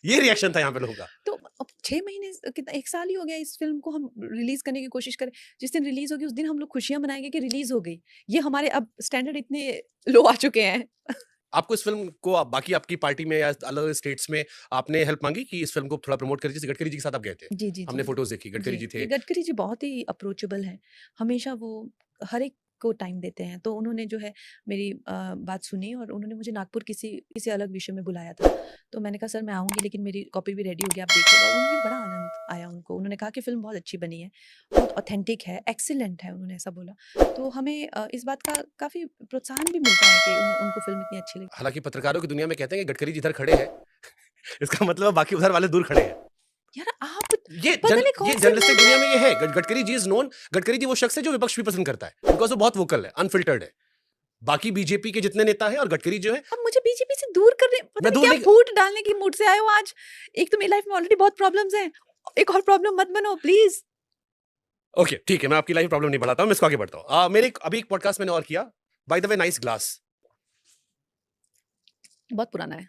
ये रिएक्शन था यहाँ पे लोगों का। तो अब 6 महीने कितना 1 साल ही हो गया इस फ़िल्म को हम रिलीज़ करने की कोशिश करें। जिस दिन रिलीज़ होगी उस दिन हम लोग खुशियाँ मनाएँगे कि रिलीज़ हो गई। ये हमारे अब स्टैंडर्ड इतने लो आ चुके हैं। आपको इस फिल्म को बाकी आपकी पार्टी में या अलग स्टेट्स में आपने हेल्प मांगी कि इस फिल्म को थोड़ा प्रमोट करिए? जैसे गडकरी जी के साथ आप गए थे, जी, जी, हमने जी। फोटोज देखी, गडकरी जी थे। गडकरी जी बहुत ही अप्रोचेबल हैं। हमेशा वो हर एक को टाइम देते हैं। तो उन्होंने जो है मेरी बात सुनी और उन्होंने मुझे नागपुर किसी किसी अलग विषय में बुलाया था। तो मैंने कहा सर मैं आऊँगी, लेकिन मेरी कॉपी भी रेडी हो गई, आप देखिएगा। और उन्हें बड़ा आनंद आया उनको। उन्होंने कहा कि फ़िल्म बहुत अच्छी बनी है, बहुत ऑथेंटिक है, एक्सीलेंट है, उन्होंने ऐसा बोला। तो हमें इस बात का काफ़ी प्रोत्साहन भी मिलता है कि उनको फ़िल्म इतनी अच्छी लगी। हालांकि पत्रकारों की दुनिया में कहते हैं कि गडकरी जी इधर खड़े हैं। इसका मतलब बाकी उधर वाले दूर खड़े हैं। यार आप ये पता नहीं कौन ये से जर्नलिस्टिक लोग दुनिया हैं। में ये है। गडकरी जी इज नोन, गडकरी जी वो शख्स है जो विपक्ष भी पसंद करता है बिकॉज वो बहुत वोकल है, अनफिल्टर्ड है। बाकी बीजेपी के जितने नेता हैं और गडकरी जो है, अब मुझे बीजेपी से दूर करने, पता मैं नहीं दूर क्या नहीं- फूट डालने की मूड से आए हो आज। एक तो मेरी लाइफ में ऑलरेडी बहुत प्रॉब्लम्स हैं, एक और प्रॉब्लम मत बनो प्लीज। ओके ठीक है, मैं आपकी लाइफ प्रॉब्लम नहीं बढ़ाता हूँ, मैं इसको आगे बढ़ता हूँ। मेरे अभी एक पॉडकास्ट मैंने और किया, by the way nice glass. बहुत पुराना है।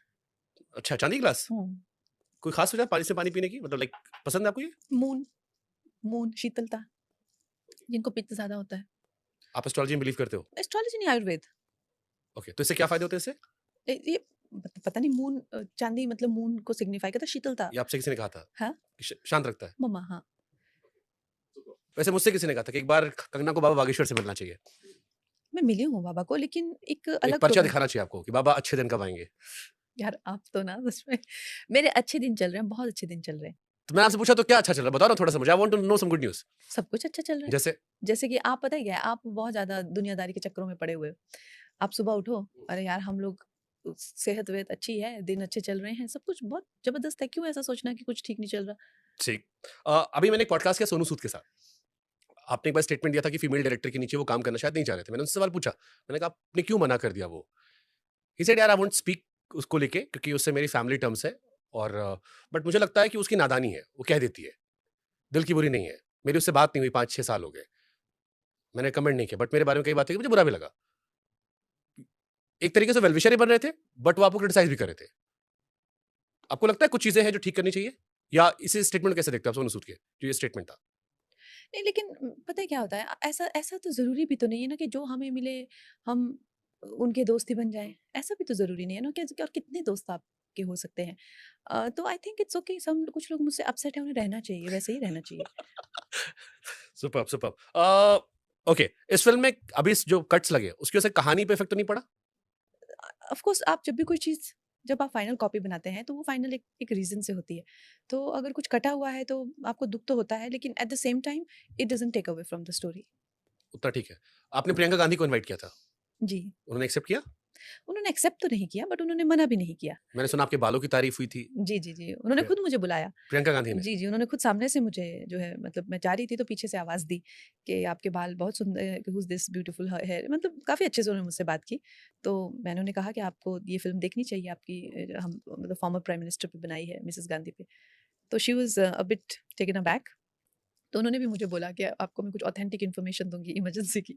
अच्छा, चांदी ग्लास। कोई खास वजह पानी से पानी पीने की, मतलब लाइक पसंद है आपको ये? मून मून शीतलता, जिनको पित्त ज्यादा होता है। आप एस्ट्रोलॉजी में बिलीव करते हो? एस्ट्रोलॉजी नहीं, आयुर्वेद। ओके, तो इससे क्या फायदे होते हैं इससे? ये पता नहीं, मून चांदी मतलब मून को सिग्निफाई करता है, शीतलता। ये आपसे किसी ने कहा था हाँ, कि शांत रखता है? मम्मा। हाँ, वैसे मुझसे किसी ने कहा था कि एक बार कंगना को बाबा बागेश्वर से मिलना चाहिए। मैं मिली हूँ बाबा को, लेकिन एक एक अलग पर्चा प्रोग्राम। दिखाना चाहिए आपको कि बाबा अच्छे दिन कब आएंगे। यार आप तो ना सच में, मेरे अच्छे दिन चल रहे हैं, बहुत अच्छे दिन चल रहे हैं। तो मैं आपसे पूछा तो क्या अच्छा चल रहा है, बताओ ना थोड़ा सा मुझे। I want to know some good news. सब कुछ अच्छा चल रहा है। जैसे जैसे कि आप, पता है क्या है, आप बहुत ज्यादा दुनियादारी के चक्करों में पड़े हुए हो। आप सुबह उठो, अरे यार हम लोग सेहत वेहत अच्छी है, दिन अच्छे चल रहे हैं, सब कुछ बहुत जबरदस्त है, क्यों ऐसा सोचना कि कुछ ठीक नहीं चल रहा। ठीक। अभी मैंने एक पॉडकास्ट किया सोनू सूद के साथ। आपने एक बार स्टेटमेंट दिया था कि फीमेल डायरेक्टर के नीचे वो काम करना शायद नहीं चाह रहे थे। मैंने उनसे सवाल पूछा, मैंने कहा आपने क्यों मना कर दिया वो? ही सेड यार आई वोंट स्पीक उसको लेके क्योंकि उससे मेरी फैमिली टर्म्स है और बट मुझे लगता है कि उसकी नादानी है, वो कह देती है। दिल की बुरी नहीं है। मेरी उससे बात नहीं हुई 5-6 साल हो गए। मैंने कमेंट नहीं किया बट मेरे बारे में कई बातें की मुझे बुरा भी लगा। एक तरीके से वेल विशर ही बन रहे थे बट वो आपको क्रिटिसाइज़ भी कर रहे थे। आपको लगता है कुछ चीज़ें हैं जो ठीक करनी चाहिए? या इस स्टेटमेंट कैसे देखते हो आप सोनू सूद के, जो ये स्टेटमेंट था? नहीं, लेकिन पता है क्या होता है, ऐसा ऐसा तो ज़रूरी भी तो नहीं है ना कि जो हमें मिले हम उनके दोस्त ही बन जाएँ। ऐसा भी तो ज़रूरी नहीं है ना कि और कितने दोस्त आपके हो सकते हैं। तो आई थिंक इट्स ओके, सम कुछ लोग मुझसे अपसेट हैं, उन्हें रहना चाहिए, वैसे ही रहना चाहिए। Superb, superb. ओके, इस फ़िल्म में अभी जो कट्स लगे, उसकी वजह से कहानी पे इफ़ेक्ट तो नहीं पड़ा? ऑफ कोर्स आप जब भी कोई चीज़ जब आप फाइनल कॉपी बनाते हैं तो वो फाइनल एक रीज़न से होती है। तो अगर कुछ कटा हुआ है तो आपको दुःख तो होता है, लेकिन at the same time it doesn't take away from the story. उतना ठीक है। आपने प्रियंका गांधी को इनवाइट किया था, जी। उन्होंने एक्सेप्ट किया? उन्होंने एक्सेप्ट तो नहीं किया, बट उन्होंने मना भी नहीं किया। मैंने सुना आपके बालों की तारीफ़ हुई थी जी, जी, जी। उन्होंने प्रिय खुद मुझे बुलाया। प्रियंका गांधी ने। जी, जी, उन्होंने खुद सामने से मुझे जो है, मतलब मैं जा रही थी तो पीछे से आवाज़ दी कि आपके बाल बहुत सुंदर है, who is this beautiful hair, मतलब काफ़ी अच्छे से उन्होंने मुझसे बात की। तो मैंने उन्हें कहा कि आपको ये फ़िल्म देखनी चाहिए, आपकी हम मतलब फॉर्मर प्राइम मिनिस्टर पे बनाई है, मिसेस गांधी पे। तो she was a bit taken aback. तो उन्होंने भी मुझे बोला कि आपको मैं कुछ ऑथेंटिक इन्फॉर्मेशन दूँगी इमरजेंसी की।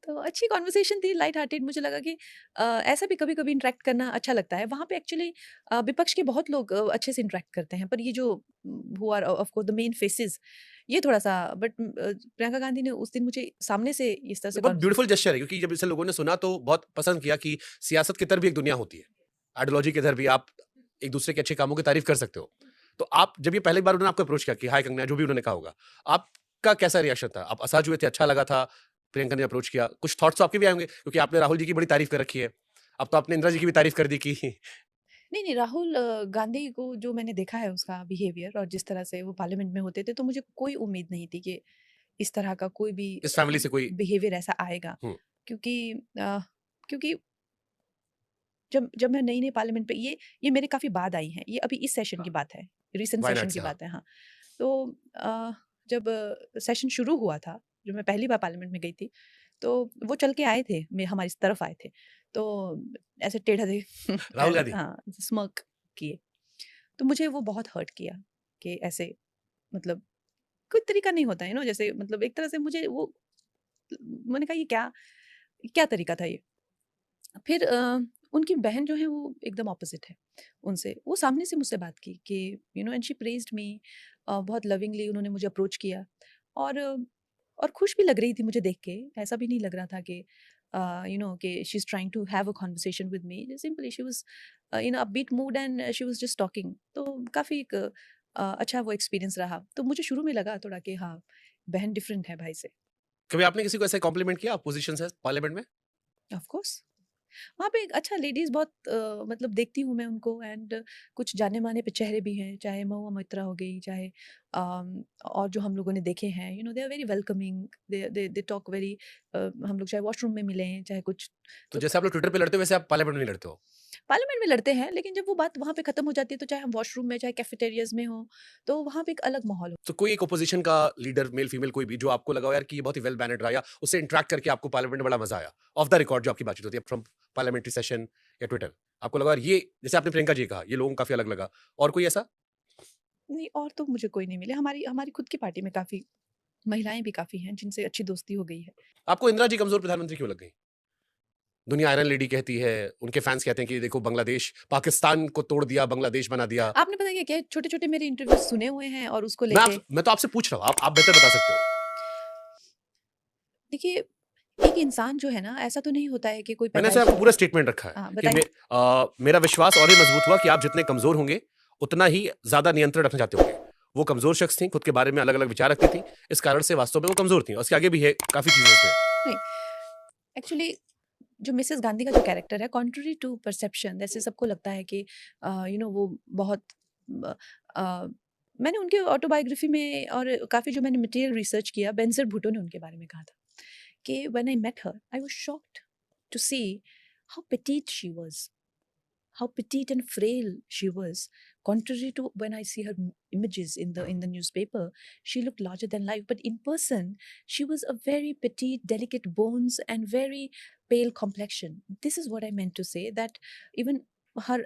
तो अच्छी कन्वर्सेशन थी, लाइट हार्टेड। मुझे लगा कि ऐसा भी कभी-कभी इंटरैक्ट करना अच्छा लगता है। वहाँ पे एक्चुअली विपक्ष के बहुत लोग अच्छे से इंटरैक्ट करते हैं, पर ये जो who are of course the main faces, ये थोड़ा-सा, बट प्रियंका गांधी ने उस दिन मुझे सामने से इस तरह ये से बहुत कॉन्वर्सेशन। ब्यूटीफुल जेस्चर है क्योंकि जब इसे लोगों ने सुना तो बहुत पसंद किया कि सियासत के इधर भी एक दुनिया होती है। आइडियोलॉजी के इधर भी आप एक दूसरे के अच्छे कामों की तारीफ़ कर सकते हो। तो आप जब ये पहली बार उन्होंने आपको अप्रोच किया कि हाय कंगना, जो भी उन्होंने कहा होगा, आपका कैसा रिएक्शन था? आप असहज हुए थे, अच्छा लगा था, प्रियंका ने अप्रोच किया? कुछ थॉट्स तो आपके भी आए होंगे क्योंकि आपने राहुल जी की बड़ी तारीफ़ कर रखी है। अब तो आपने इंदिरा जी की भी तारीफ़ कर दी कि नहीं, नहीं, राहुल गांधी को जो मैंने देखा है उसका बिहेवियर और जिस तरह से वो पार्लियामेंट में होते थे, तो मुझे कोई उम्मीद नहीं थी कि इस तरह का कोई भी इस फैमिली से कोई बिहेवियर ऐसा आएगा। हुँ, क्योंकि क्योंकि जब जब मैं नई-नई पार्लियामेंट पे, ये मेरे काफ़ी बाद आई हैं, ये अभी इस सेशन की बात है, रीसेंट वायनाड सेशन की से हाँ। बात है, हाँ। तो जब सेशन शुरू हुआ था, जब मैं पहली बार पार्लियामेंट में गई थी, तो वो चल के आए थे, हमारी तरफ आए थे। तो ऐसे टेढ़ा दे राहुल गांधी। हाँ, स्mirk किए। तो मुझे वो बहुत हर्ट किया कि ऐसे, मतलब कोई तरीका नहीं होता है जैसे, मतलब एक तरह से मुझे वो, मैंने कहा ये क्या क्या तरीका था ये? फिर उनकी बहन जो है वो एकदम ऑपोजिट है उनसे। वो सामने से मुझसे बात की कि एंड शी प्रेज़्ड मी, बहुत लविंगली उन्होंने मुझे अप्रोच किया। और और खुश भी लग रही थी मुझे देख के। ऐसा भी नहीं लग रहा था कि कि she is trying to have a conversation with me. Simply she was in a upbeat mood and she was just talking. तो काफ़ी एक अच्छा वो एक्सपीरियंस रहा। तो मुझे शुरू में लगा थोड़ा कि हाँ, बहन डिफरेंट है भाई से। कभी आपने किसी को ऐसे कॉम्प्लीमेंट किया अपोज़िशन से पार्लियामेंट में? Of course. वहाँ पे एक अच्छा लेडीज़ बहुत मतलब देखती हूँ मैं उनको, एंड कुछ जाने-माने पे चेहरे भी हैं, चाहे महुआ मोइत्रा हो गई, चाहे और जो हम लोगों ने देखे हैं, they are very welcoming, they talk very, हम लोग चाहे वॉशरूम में मिले हैं, चाहे कुछ। तो तो जैसे आप लोग ट्विटर पे लड़ते हो वैसे आप पार्लियामेंट में नहीं लड़ते हो? पार्लियामेंट में लड़ते हैं, लेकिन जब वो बात वहाँ पे खत्म हो जाती है, तो चाहे हम वॉशरूम में, चाहे कैफेटेरियाज़ में हों, तो वहाँ पे एक अलग माहौल हो। तो कोई एक अपोज़िशन का लीडर मेल फीमेल कोई भी जो आपको लगा हो यार कि ये बहुत ही वेल मैनर्ड रहा या उससे इंटरैक्ट करके आपको पार्लियामेंट में बड़ा मज़ा आया? ऑफ द रिकॉर्ड जो आपकी बातचीत होती है फ्रॉम पार्लियामेंट्री सेशन या ट्विटर, आपको लगा यार ये जैसे आपने प्रियंका जी कहा, ये लोगों को काफ़ी अलग लगा और कोई ऐसा? नहीं, और तो मुझे कोई नहीं मिले। हमारी हमारी खुद की पार्टी में काफ़ी महिलाएँ भी काफ़ी हैं, जिनसे अच्छी दोस्ती हो गई है। आपको इंदिरा जी कमज़ोर प्रधानमंत्री क्यों लग गई? दुनिया आयरन लेडी कहती है, उनके फैन्स कहते हैं कि देखो बांग्लादेश पाकिस्तान को तोड़ दिया, बांग्लादेश बना दिया। आपने पता है क्या, छोटे-छोटे मेरे इंटरव्यूज़ सुने हुए हैं और उसको लेके। मैं तो आपसे पूछ रहा हूँ, आप बेहतर बता सकते हो। देखिए, एक इंसान जो है ना, ऐसा तो नहीं होता है कि कोई मैंने ऐसे पैदाइशी। आपको पूरा स्टेटमेंट रखा है हाँ, कि बताइए। मेरा विश्वास और भी मजबूत हुआ कि आप जितने कमज़ोर होंगे, उतना ही ज़्यादा नियंत्रण रखना चाहते होंगे। वो कमज़ोर शख्स थीं, खुद के बारे में अलग-अलग विचार रखती थीं, इस कारण से वास्तव में वो कमज़ोर थीं और उसके आगे भी है काफ़ी चीज़ें इसमें। नहीं, एक्चुअली जो मिसेस गांधी का जो कैरेक्टर है, कॉन्ट्ररी टू परसेप्शन, जैसे सबको लगता है कि वो बहुत अ, अ, मैंने उनके ऑटोबायोग्राफी में और काफ़ी जो मैंने मटेरियल रिसर्च किया, बेंज़र भुट्टो ने उनके बारे में कहा था कि when I met her, I was shocked to see how petite she was, how petite and frail she was. Contrary to when I see her images in the newspaper, she looked larger than life. But in person, she was a very petite, delicate bones and very pale complexion. This is what I meant to say, that even her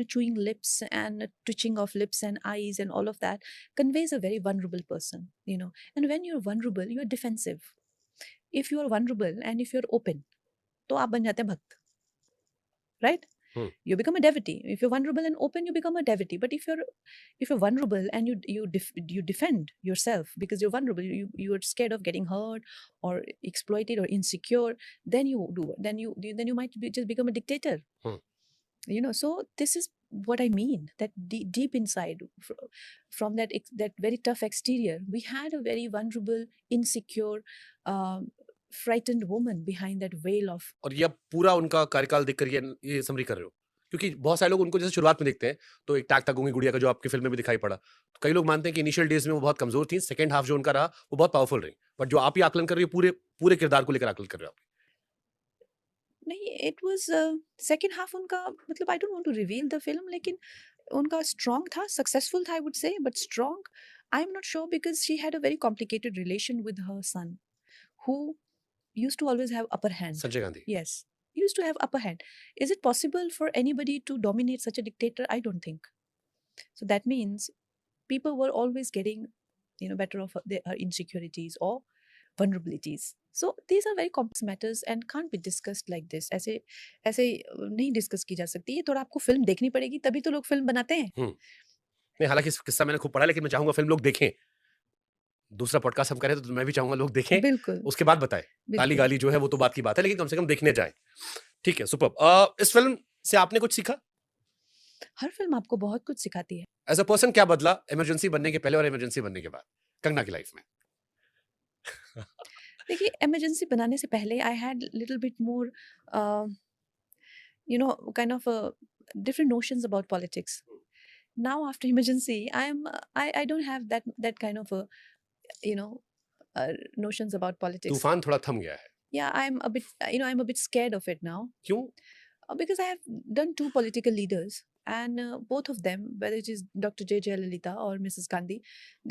chewing lips and twitching of lips and eyes and all of that conveys a very vulnerable person. And when you're vulnerable, you're defensive. If you are vulnerable and if you're open, तो आप बन जाते हैं भक्त, right? You become a devotee. If you're vulnerable and open, you become a devotee. But if you're vulnerable and you defend yourself because you're vulnerable, you are scared of getting hurt or exploited or insecure, then you might just become a dictator. So this is what I mean, that deep inside, from that very tough exterior, we had a very vulnerable, insecure, frightened woman behind that veil of. और ये पूरा उनका कार्यकाल देखकर ये summary कर रहे हो, क्योंकि बहुत सारे लोग उनको जैसे शुरुआत में देखते हैं तो एक टाक टाक गुड़िया का जो आपके फिल्म में भी दिखाई पड़ा, तो कई लोग मानते हैं कि इनिशियल डेज में वो बहुत कमजोर थी, सेकंड हाफ जो उनका रहा वो बहुत पावरफुल रही, बट जो आप ही आकलन कर रही हो पूरे किरदार को लेकर आकलन कर रहे हो आप। नहीं, इट वाज सेकंड हाफ उनका, मतलब I don't want to reveal the film, लेकिन उनका स्ट्रॉन्ग था, सक्सेसफुल था, I would say, but strong I am not sure because she had a very complicated relation with her son who used to always have upper hand. Sanjay Gandhi. Yes, used to have upper hand. Is it possible for anybody to dominate such a dictator? I don't think. So that means people were always getting better off their insecurities or vulnerabilities. So these are very complex matters and can't be discussed like this. ऐसे नहीं discuss की जा सकती है, थोड़ा आपको film देखनी पड़ेगी, तभी तो लोग फिल्म बनाते हैं। नहीं, हालांकि इस किस्सा मैंने खूब पढ़ा, लेकिन मैं चाहूंगा फिल्म लोग देखें। दूसरा पॉडकास्ट हम करें तो मैं भी चाहूंगा लोग देखें, बिल्कुल, उसके बाद बताएं। गाली गाली जो है वो तो बात की बात है, लेकिन कम से कम देखने जाएं। ठीक है, सुपर। इस फिल्म से आपने कुछ सीखा? हर फिल्म आपको बहुत कुछ सिखाती है। एज अ पर्सन क्या बदला इमरजेंसी बनने के पहले और इमरजेंसी बनने के बाद कंगना की लाइफ में? देखिए, इमरजेंसी बनाने से पहले I had little bit more kind of different notions about politics. Now after emergency, I don't have that kind of notions about politics. तूफान थोड़ा थम गया है। Yeah, I'm a bit scared of it now. क्यों? Because I have done 2 political leaders, and both of them, whether it is Dr. J. Jayalalitha or Mrs. Gandhi,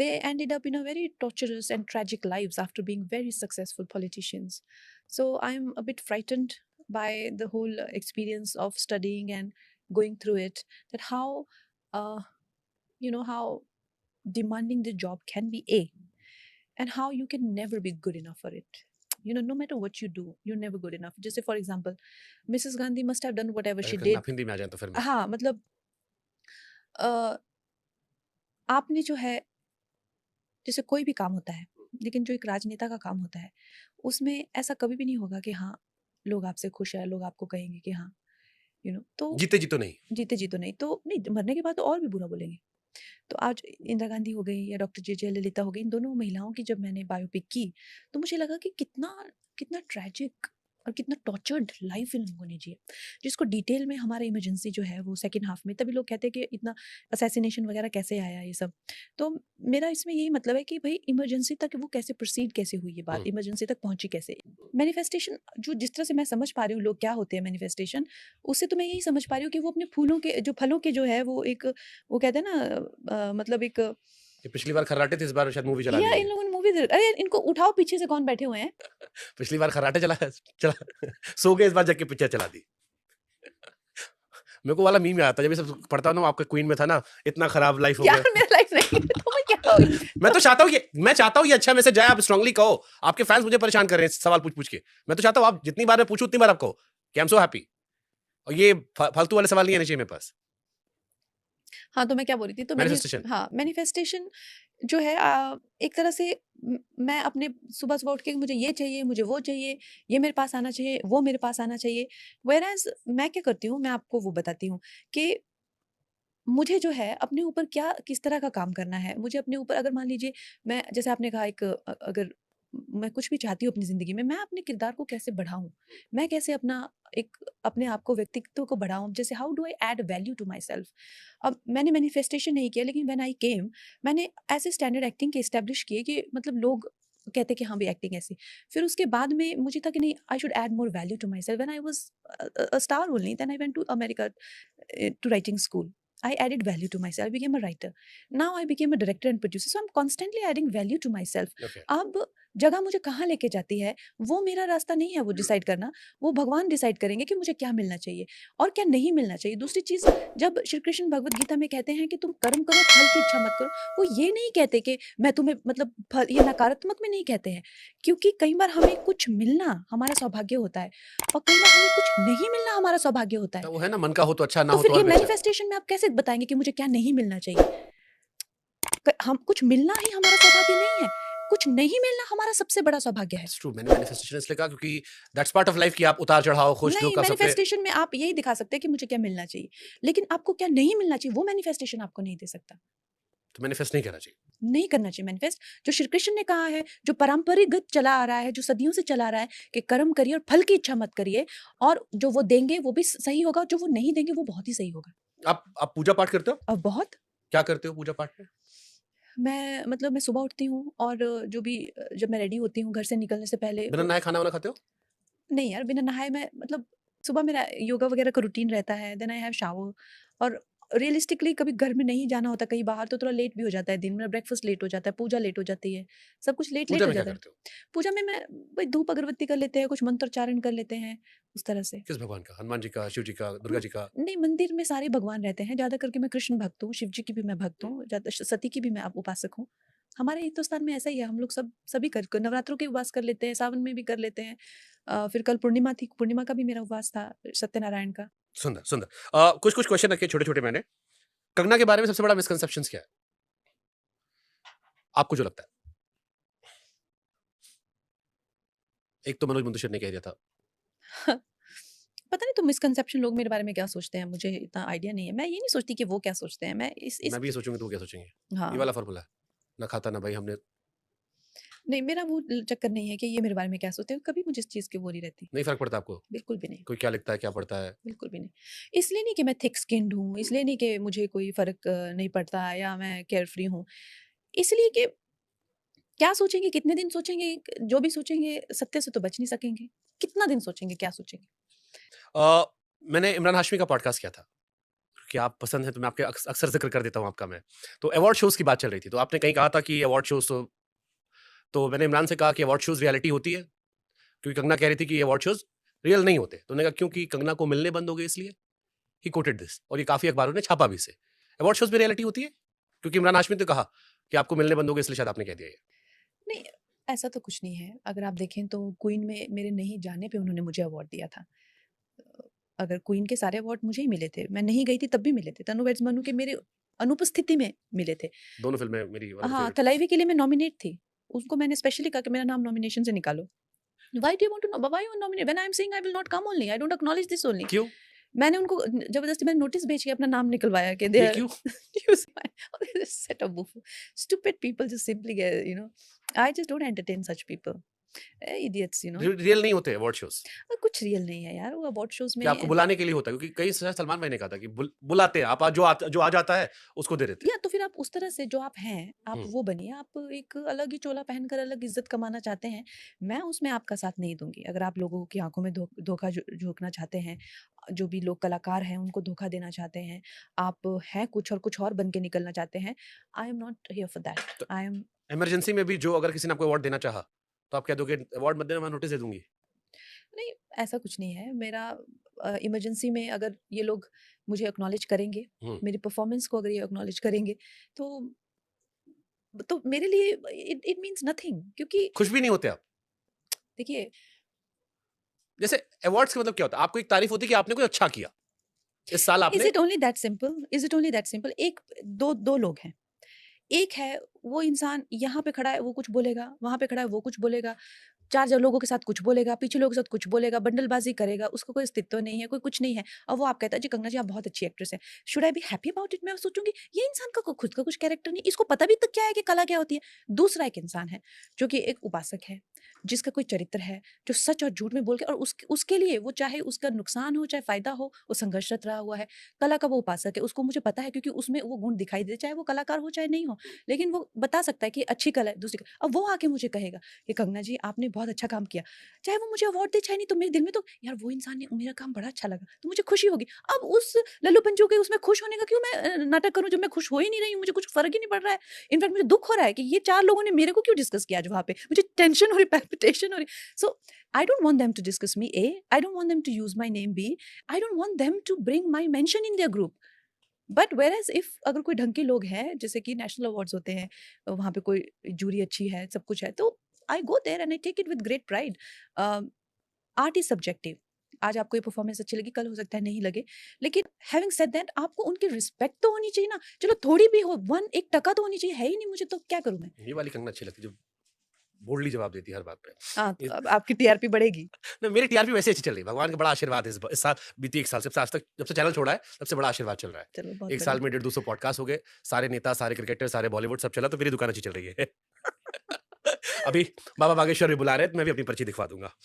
they ended up in a very torturous and tragic lives after being very successful politicians. So I'm a bit frightened by the whole experience of studying and going through it, that how demanding the job can be, and how you can never be good enough for it. No matter what you do, you're never good enough. Just say, for example, Mrs. Gandhi must have done whatever she did. आप हिंदी में आ जाएं तो फिर हाँ, मतलब आपने जो है, जैसे कोई भी काम होता है, लेकिन जो एक राजनेता का काम होता है, उसमें ऐसा कभी भी नहीं होगा कि हाँ लोग आपसे खुश है, लोग आपको कहेंगे कि हाँ तो जीते जी तो नहीं, तो नहीं, मरने के बाद तो और भी बुरा बोलेंगे। तो आज इंदिरा गांधी हो गई या डॉक्टर जे जयललिता हो गई, इन दोनों महिलाओं की जब मैंने बायोपिक की तो मुझे लगा कि कितना ट्रैजिक और कितना टॉर्चर्ड लाइफ इन लोगों ने जी, जिसको डिटेल में हमारा इमरजेंसी जो है वो सेकंड हाफ में, तभी लोग कहते हैं कि इतना असैसिनेशन वगैरह कैसे आया ये सब। तो मेरा इसमें यही मतलब है कि भाई इमरजेंसी तक वो कैसे प्रोसीड कैसे हुई, ये बात इमरजेंसी तक पहुंची कैसे। मैनिफेस्टेशन जो जिस तरह से मैं समझ पा रही हूँ लोग क्या होते हैं मैनिफेस्टेशन, उससे तो मैं यही समझ पा रही हूँ कि वो अपने फलों के जो है वो एक, वो कहते हैं ना, मतलब एक, पिछली बार खर्राटे थे, इस बार शायद मूवी चला दी। इन लोगों ने मूवी, अरे इनको उठाओ, पीछे से कौन बैठे हुए हैं। पिछली बार खर्राटे चला सो गए, इस बार जाके पिक्चर चला दी। मेरे को वाला मीम में आता, जब ये सब पढ़ता हूं ना, आपका क्वीन में था ना, इतना खराब लाइफ हो गया। यार मेरा लाइफ नहीं, तो मैं क्या होगी? मैं तो चाहता हूं ये अच्छा मैसेज जाए, आप स्ट्रांगली कहो। आपके फैंस मुझे परेशान कर रहे हैं सवाल पूछ के, मैं तो चाहता हूं आप जितनी बार मैं पूछूं उतनी बार आप कहो कि आई एम सो हैप्पी, और ये फालतू वाले सवाल नहीं आने चाहिए मेरे पास। हाँ, तो मैं क्या बोल रही थी, तो मैनिफेस्टेशन जो है एक तरह से मैं अपने सुबह उठ के मुझे ये चाहिए, मुझे वो चाहिए, ये मेरे पास आना चाहिए, वो मेरे पास आना चाहिए। Whereas मैं क्या करती हूँ, मैं आपको वो बताती हूँ कि मुझे जो है अपने ऊपर किस तरह का काम करना है। मुझे अपने ऊपर, अगर मान लीजिए मैं, जैसे आपने कहा, अगर मैं कुछ भी चाहती हूँ अपनी ज़िंदगी में, मैं अपने किरदार को कैसे बढ़ाऊँ, मैं कैसे अपने आप को, व्यक्तित्व को बढ़ाऊँ, जैसे how do I add value to myself. अब मैंने मैनिफेस्टेशन नहीं किया, लेकिन व्हेन आई केम, मैंने ऐसे स्टैंडर्ड एक्टिंग के इस्टेब्लिश किए कि मतलब लोग कहते कि हाँ भी एक्टिंग ऐसी। फिर उसके बाद में मुझे था कि नहीं, I should add more value to myself. When I was a star only, then I went to America to writing school. I added value to myself. I became a writer. Now I became a director and producer. So I'm constantly adding value to myself. Okay. अब जगह मुझे कहाँ लेके जाती है वो मेरा रास्ता नहीं है वो डिसाइड करना। वो भगवान डिसाइड करेंगे कि मुझे क्या मिलना चाहिए और क्या नहीं मिलना चाहिए। दूसरी चीज़, जब श्री कृष्ण भगवत गीता में कहते हैं कि तुम कर्म करो, फल की इच्छा मत करो, वो ये नहीं कहते कि मैं तुम्हें मतलब फल, ये नकारात्मक में नहीं कहते हैं, क्योंकि कई बार हमें कुछ मिलना हमारा सौभाग्य होता है और कई बार हमें कुछ नहीं मिलना हमारा सौभाग्य होता है। वो है ना, मन का हो तो अच्छा, ना तो हो फिर तो ये और भी अच्छा। मैनिफेस्टेशन में आप कैसे बताएंगे कि मुझे क्या नहीं मिलना चाहिए? हम कुछ मिलना ही हमारा सौभाग्य नहीं है, कुछ नहीं मिलना हमारा सबसे बड़ा सौभाग्य है। It's true, मैंने मैनिफेस्टेशन इसलिए कहा क्योंकि दैट्स पार्ट ऑफ लाइफ कि आप उतार चढ़ाव, खुश नहीं, दुख का सबसे। मैनिफेस्टेशन में आप यही दिखा सकते हैं कि मुझे क्या मिलना चाहिए, लेकिन आपको क्या नहीं मिलना चाहिए वो मैनिफेस्टेशन आपको नहीं दे सकता। तो मैनिफेस्ट नहीं करना चाहिए। नहीं करना चाहिए मैनिफेस्ट। जो श्री कृष्ण ने कहा है, जो पारंपरिक चला आ रहा है, जो सदियों से चला आ रहा है कि कर्म करिए और फल की इच्छा मत करिए, और जो वो देंगे वो भी सही होगा, जो वो नहीं देंगे वो बहुत ही सही होगा। आप पूजा पाठ करते हो? अब बहुत क्या करते हो पूजा पाठ में? मैं सुबह उठती हूँ और जो भी जब मैं रेडी होती हूँ घर से निकलने से पहले, बिना नहाए खाना वाना खाते हो? नहीं यार, बिना नहाए मैं मतलब सुबह मेरा योगा वगैरह का रूटीन रहता है, देन आई हैव शावर। और रियलिस्टिकली कभी घर में नहीं जाना होता, कहीं बाहर तो थोड़ा लेट भी हो जाता है, दिन में ब्रेकफास्ट लेट हो जाता है, पूजा लेट हो जाती है, सब कुछ लेट पूजा हो में क्या जाता है। करते हो? पूजा में मैं भाई धूप अगरबत्ती कर लेते हैं, कुछ मंत्रोच्चारण कर लेते हैं उस तरह से। किस भगवान का? हनुमान जी का, शिव जी का, दुर्गा जी का? नहीं, मंदिर में सारे भगवान रहते हैं, ज्यादा करके मैं कृष्ण भक्त हूँ, शिव जी की भी मैं भक्त हूँ, सती की भी मैं उपासक हूँ। हमारे हिंदुस्तान में ऐसा ही है, हम लोग सभी कर नवरात्रों के उपवास कर लेते हैं, सावन में भी कर लेते हैं। फिर कल पूर्णिमा थी, पूर्णिमा का भी मेरा उपवास था, सत्यनारायण का। सुंदर सुंदर। कुछ कुछ क्वेश्चन रखे छोटे छोटे मैंने। कंगना के बारे में सबसे बड़ा मिसकंसेप्शन क्या है आपको जो लगता है? एक तो मनोज मुंतशिर ने कह दिया था। पता नहीं तो मिसकंसेप्शन लोग मेरे बारे में क्या सोचते हैं, मुझे इतना आइडिया नहीं है। मैं ये नहीं सोचती कि वो क्या सोचते हैं, मैं इस मैं भी ये सोचूंगी तो वो क्या सोचेंगे? ये हाँ, वाला फॉर्मूला है ना, खाता ना भाई हमने। नहीं मेरा वो चक्कर नहीं है कि ये मेरे बारे में क्या सोचते हैं, कभी मुझे इस चीज़ की वो नहीं रहती, नहीं फर्क पड़ता आपको? बिल्कुल भी नहीं, कोई क्या लिखता है, क्या पढ़ता है? बिल्कुल भी नहीं। इसलिए नहीं कि मैं थिक स्किन्ड हूँ, इसलिए नहीं कि मुझे कोई फ़र्क नहीं पड़ता या मैं केयर फ्री हूँ, इसलिए कि क्या सोचेंगे, कितने दिन सोचेंगे, जो भी सोचेंगे सत्य से तो बच नहीं सकेंगे, कितना दिन सोचेंगे, क्या सोचेंगे। मैंने इमरान हाशमी का पॉडकास्ट किया था कि आप पसंद है तो मैं आपके अक्सर जिक्र कर देता हूँ आपका। मैं तो अवार्ड शोज की बात चल रही थी, तो आपने कहीं कहा था कि अवार्ड शोज, तो मैंने इमरान से कहा कि अवार्ड शोज रियलिटी होती है, क्योंकि कंगना कह रही थी कि ये अवार्ड शोज रियल नहीं होते। तो उन्होंने कहा क्योंकि कंगना को मिलने बंद हो गए इसलिए। ही कोटेड दिस, और ये काफी अखबारों ने छापा भी इसे। अवार्ड शोज भी रियलिटी होती है? क्योंकि इमरान हाशमी ने कहा कि आपको मिलने बंद हो गए इसलिए शायद आपने कह दिया ये। नहीं, ऐसा तो कुछ नहीं है। अगर आप देखें तो क्वीन में मेरे नहीं जाने पे उन्होंने मुझे अवार्ड दिया था। अगर क्वीन के सारे अवार्ड मुझे ही मिले थे, मैं नहीं गई थी तब भी मिले थे। तनु वेड्स मनु के मेरे अनुपस्थिति में मिले थे। दोनों फिल्में मेरी one of the हाँ, favorite। थलाइवी के लिए मैं नॉमिनेट थी। उसको मैंने स्पेशली कहा कि मेरा नाम नॉमिनेशन से निकालो। Why do you want to know, why you nominate when I am saying I will not come only, I don't acknowledge this only. क्यों? मैंने उनको जबरदस्ती मैंने नोटिस भेज के अपना नाम निकलवाया कि दे ये आर क्यों? using my set of stupid people just simply get, you know, I just don't entertain such people. Idiots, you know. Real नहीं होते अवार्ड शोज? कुछ रियल नहीं है यार, वो अवार्ड शोज में क्या आपको बुलाने के लिए होता है? क्योंकि कई सलमान भाई ने कहा था कि बुलाते हैं आप, जो आ जाता है उसको दे देते हैं। या तो फिर आप उस तरह से जो आप हैं आप हम्म। वो बनिए। आप एक अलग ही चोला पहनकर अलग इज्जत कमाना चाहते हैं, मैं उसमें आपका साथ नहीं दूंगी। अगर आप लोगों की आंखों में धोखा झोंकना चाहते हैं, जो भी लोग कलाकार हैं उनको धोखा देना चाहते हैं, आप हैं कुछ और कुछ और बन के निकलना चाहते हैं, आई am not here for that. I am emergency में भी जो अगर किसी ने आपको अवार्ड देना चाहा तो आप कह दोगे अवार्ड मत देना, मैं नोटिस दे दूंगी? नहीं, ऐसा कुछ नहीं है। मेरा इमरजेंसी में अगर ये लोग मुझे एक्नॉलेज करेंगे, मेरी परफॉर्मेंस को अगर ये एक्नॉलेज करेंगे, तो मेरे लिए इट मीन्स नथिंग। क्योंकि खुश भी नहीं होते आप? देखिए, जैसे अवार्ड्स का मतलब क्या होता है? आपको एक तारीफ होती है कि आपने कुछ अच्छा किया इस साल इज आपने। It only that simple? Is it only that simple? एक दो लोग हैं। एक है वो इंसान यहाँ पे खड़ा है वो कुछ बोलेगा, वहां पे खड़ा है वो कुछ बोलेगा, 4 लोगों के साथ कुछ बोलेगा, पीछे लोगों के साथ कुछ बोलेगा, बंडलबाजी करेगा, उसका कोई अस्तित्व नहीं है, कोई कुछ नहीं है, और वो आप कहता है जी कंगना जी आप बहुत अच्छी एक्ट्रेस है, should I be happy about it? मैं सोचूंगी ये इंसान का खुद का कुछ कैरेक्टर नहीं, इसको पता भी तक क्या है कि कला क्या होती है। दूसरा एक इंसान है जो कि एक उपासक है, जिसका कोई चरित्र है, जो सच और झूठ में बोल के, और उसके लिए वो चाहे उसका नुकसान हो चाहे फायदा हो, वो संघर्षरत रहा हुआ है। कला का वो उपासक है, उसको मुझे पता है क्योंकि उसमें वो गुण दिखाई दे, चाहे वो कलाकार हो चाहे नहीं हो, लेकिन वो बता सकता है कि अच्छी कला है दूसरी अब वो आके मुझे कहेगा कि कंगना जी आपने बहुत अच्छा काम किया, चाहे वो मुझे अवार्ड दे चाहे नहीं, तो मेरे दिल में तो यार वो इंसान ने मेरा काम बड़ा अच्छा लगा तो मुझे खुशी होगी। अब उस लल्लू पंचू के उसमें खुश होने का क्यों मैं नाटक करूं जब मैं खुश हो ही नहीं रही हूँ, मुझे कुछ फर्क ही नहीं पड़ रहा है। इनफैक्ट मुझे दुख हो रहा है कि ये 4 लोगों ने मेरे को क्यों डिस्कस किया आज वहां पे, मुझे टेंशन हो रही, पैल्पिटेशन हो रही। So I don't want them to discuss me, A I don't want them to use my name, B I don't want them to bring my mention in their group. But whereas if अगर कोई ढंग के लोग हैं, जैसे कि national awards होते हैं, वहाँ पे कोई जूरी अच्छी है, सब कुछ है, तो I go there and I take it with great pride. Art is subjective, आज आपको ये परफॉर्मेंस अच्छी लगी, कल हो सकता है नहीं लगे, लेकिन हैविंग सेड दैट आपको उनकी रिस्पेक्ट तो होनी चाहिए ना, चलो थोड़ी भी हो, 1% तो होनी चाहिए, है ही नहीं मुझे, तो क्या करूं मैं। ये वाली कंगना अच्छी लगती है जो बोल्डली जवाब देती है हर बात पे। हाँ, ये- तो अब आपकी टीआरपी बढ़ेगी। ना मेरी टीआरपी वैसे अच्छी चल रही है, भगवान का बड़ा आशीर्वाद है इस साल, बीती 1 साल से आज तक जब से चैनल छोड़ा है तब से बड़ा आशीर्वाद चल रहा है। चलो बहुत 1 साल बढ़िया। में 150 पॉडकास्ट हो गए, सारे नेता, सारे क्रिकेटर, सारे बॉलीवुड सब चला, तो मेरी दुकान अच्छी चल रही है। अभी बाबा बागेश्वर भी बुला रहे हैं, तो मैं भी अपनी पर्ची दिखवा दूंगा।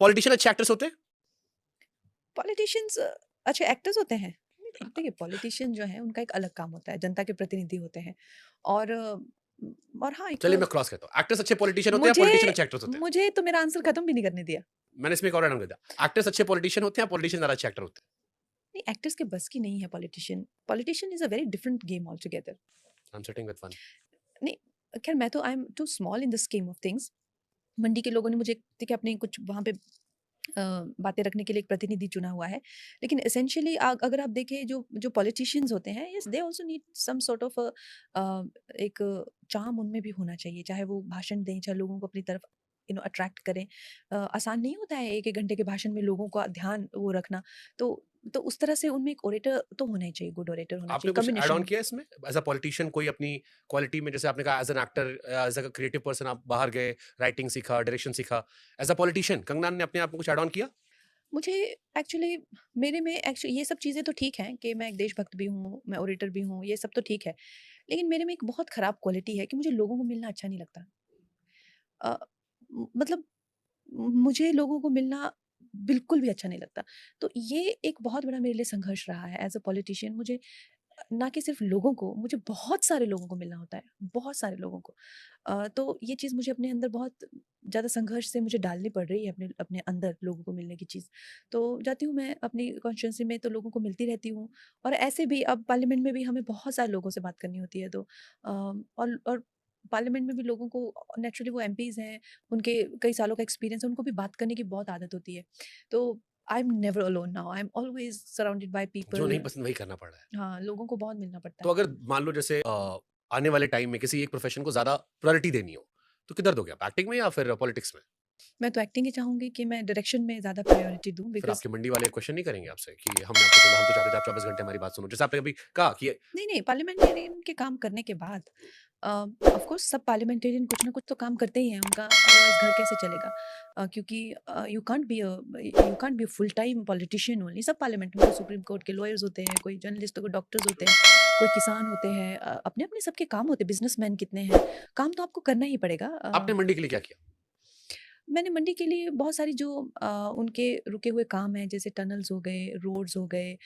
पॉलिटिशियन अच्छे एक्टर्स होते हैं? पॉलिटिशियंस अच्छे एक्टर्स होते हैं? देखिए पॉलिटिशियन जो है उनका एक अलग काम होता है, जनता के प्रतिनिधि होते हैं, और और हाँ एक चलिए मैं क्रॉस करता हूँ, एक्टर्स अच्छे पॉलिटिशियन होते हैं, पॉलिटिशियन अच्छे एक्टर्स होते हैं? मुझे तो मेरा आंसर खत्म भी नहीं करने दिया। मैंने इसमें एक और ऐड कर दिया, एक्टर्स अच्छे पॉलिटिशियन होते हैं, पॉलिटिशियन ज्यादा अच्छे एक्टर होते हैं? नहीं, एक्टर्स के बस की नहीं है politician. Politician is a very different game all together. I am sitting with one. नहीं, खैर मैं तो I am too small in the scheme of things. Mandi के लोगों ने मुझे देखिए अपने कुछ वहाँ पे बातें रखने के लिए एक प्रतिनिधि चुना हुआ है, लेकिन एसेंशियली अगर आप देखें जो जो पॉलिटिशियंस होते हैं, yes they also need some sort of एक चार्म उनमें भी होना चाहिए, चाहे वो भाषण दें, चाहे लोगों को अपनी तरफ अट्रैक्ट करें। आसान नहीं होता है 1-1 घंटे के भाषण में लोगों का ध्यान वो रखना, तो उस तरह से उनमें एक ओरेटर तो होना ही चाहिए, गुड ओरेटर होना आपने चाहिए, कुछ ऐड ऑन कॉम्बिनेशन। किया इसमें एज अ पॉलिटिशियन? कोई अपनी क्वालिटी में, जैसे आपने कहा as an actor, as a creative person आप बाहर गए, राइटिंग सीखा, डायरेक्शन सीखा, एज अ पॉलिटिशियन कंगना ने अपने आप में कुछ ऐड ऑन किया? मुझे एक्चुअली मेरे में एक्चुअली ये सब चीज़ें तो ठीक हैं कि मैं एक देशभक्त भी हूँ, मैं ओरेटर भी हूँ, ये सब तो ठीक है। लेकिन मेरे में एक बहुत ख़राब क्वालिटी है कि मुझे लोगों को मिलना अच्छा नहीं लगता। अ, मतलब मुझे लोगों को मिलना बिल्कुल भी अच्छा नहीं लगता। तो ये एक बहुत बड़ा मेरे लिए संघर्ष रहा है एज़ अ पॉलिटिशियन। मुझे ना कि सिर्फ़ लोगों को, मुझे बहुत सारे लोगों को मिलना होता है, बहुत सारे लोगों को। तो ये चीज़ मुझे अपने अंदर बहुत ज़्यादा संघर्ष से मुझे डालनी पड़ रही है, अपने अपने अंदर लोगों को मिलने की चीज़। तो जाती हूँ मैं अपनी कॉन्स्टिट्यूएंसी में, तो लोगों को मिलती रहती हूँ, और ऐसे भी अब पार्लियामेंट में भी हमें बहुत सारे लोगों से बात करनी होती है, तो और पार्लियामेंट में भी लोगों को नेचुरली वो एमपीज़ हैं, उनके कई सालों का एक्सपीरियंस है, उनको भी बात करने की बहुत आदत होती है। तो I am never alone now, I am always surrounded by जो नहीं पीपल। पसंद वही करना पड़ रहा है। हाँ, लोगों को बहुत मिलना पड़ता तो है। अगर मान लो जैसे आने वाले टाइम में किसी एक प्रोफेशन को ज्यादा प्रायोरिटी देनी हो, तो किधर दोगे आप, एक्टिंग में या फिर पॉलिटिक्स में? मैं तो एक्टिंग ही चाहूँगी कि मैं डायरेक्शन में ज़्यादा प्रायोरिटी दूँ, फिर बिकॉज़ आपके मंडी वाले क्वेश्चन नहीं करेंगे आपसे कि हम तो चाहते थे आप 24 घंटे हमारी बात सुनो, जैसे आपने अभी कहा कि नहीं, पार्लियामेंटेरियन के काम करने के बाद ऑफ कोर्स सब पार्लियामेंटेरियन कुछ ना कुछ तो काम करते ही हैं, उनका अदरवाइज़ घर कैसे चलेगा? क्योंकि you can't be a full time politician only. सब पार्लियामेंट में सुप्रीम कोर्ट के लॉयर्स होते हैं, कोई जर्नलिस्ट, कोई डॉक्टर्स होते हैं, कोई किसान होते हैं, अपने-अपने सबके काम होते हैं, बिज़नेसमैन कितने हैं, काम तो आपको करना ही पड़ेगा। आपने मंडी के लिए क्या किया? मैंने मंडी के लिए बहुत सारी जो उनके रुके हुए काम हैं, जैसे टनल्स हो गए, रोड्स हो गए,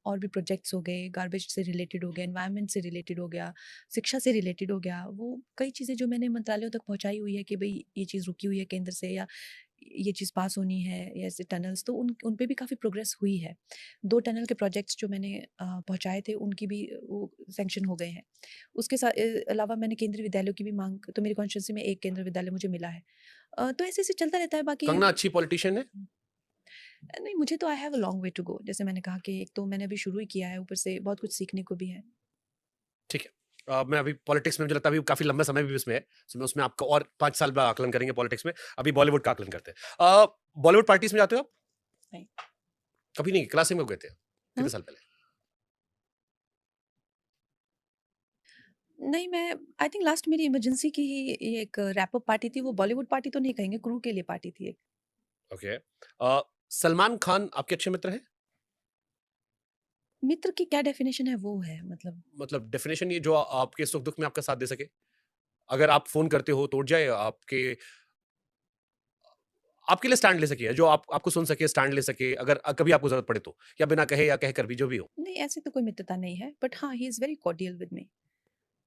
और भी प्रोजेक्ट्स हो गए, गार्बेज से रिलेटेड हो गया, एनवायरनमेंट से रिलेटेड हो गया, शिक्षा से रिलेटेड हो गया, वो कई चीज़ें जो मैंने मंत्रालयों तक पहुंचाई हुई है कि भाई ये चीज़ रुकी हुई है केंद्र से, या ये चीज़ पास होनी है, या ऐसे टनल्स, तो उन पे भी काफ़ी प्रोग्रेस हुई है। 2 टनल के प्रोजेक्ट्स जो मैंने पहुँचाए थे, उनकी भी वो सैंक्शन हो गए हैं। उसके अलावा मैंने केंद्रीय विद्यालयों की भी माँग, तो मेरी कॉन्स्टिट्यूएंसी में एक केंद्रीय विद्यालय मुझे मिला है। तो ऐसे-ऐसे चलता रहता है, बाकी कंगना अच्छी पॉलिटिशियन है? नहीं, मुझे तो I have a long way to go. जैसे मैंने कहा कि एक तो मैंने अभी शुरू ही किया है, ऊपर से बहुत कुछ सीखने को भी है। ठीक है। मैं अभी पॉलिटिक्स में मुझे लगता है अभी काफी लंबा समय भी उसमें है, तो मैं उसमें आपका और 5 साल बाद आकलन करेंगे पॉलिटिक्स में। अभी बॉलीवुड का आकलन करते हैं। बॉलीवुड पार्टीज में जाते हो आप? नहीं। कभी नहीं, क्लासिक में गए थे हाँ? कितने साल पहले? नहीं, मैं आई थिंक लास्ट मेरी इमरजेंसी की ही ये एक रैप अप पार्टी थी, वो बॉलीवुड पार्टी तो नहीं कहेंगे, क्रू के लिए पार्टी थी एक। ओके। सलमान खान आपके अच्छे मित्र हैं? मित्र की क्या डेफिनेशन है वो है मतलब? मतलब डेफिनेशन ये जो आपके सुख-दुख में आपका साथ दे सके? अगर आप फ़ोन करते हो तो उठ जाए, आपके लिए स्टैंड ले सके, जो आपको सुन सके, स्टैंड ले सके, अगर कभी आपको ज़रूरत पड़े तो, या बिना कहे या कहकर भी, जो भी हो। नहीं, ऐसी तो कोई मित्रता नहीं है, बट हाँ, he is very cordial with me. He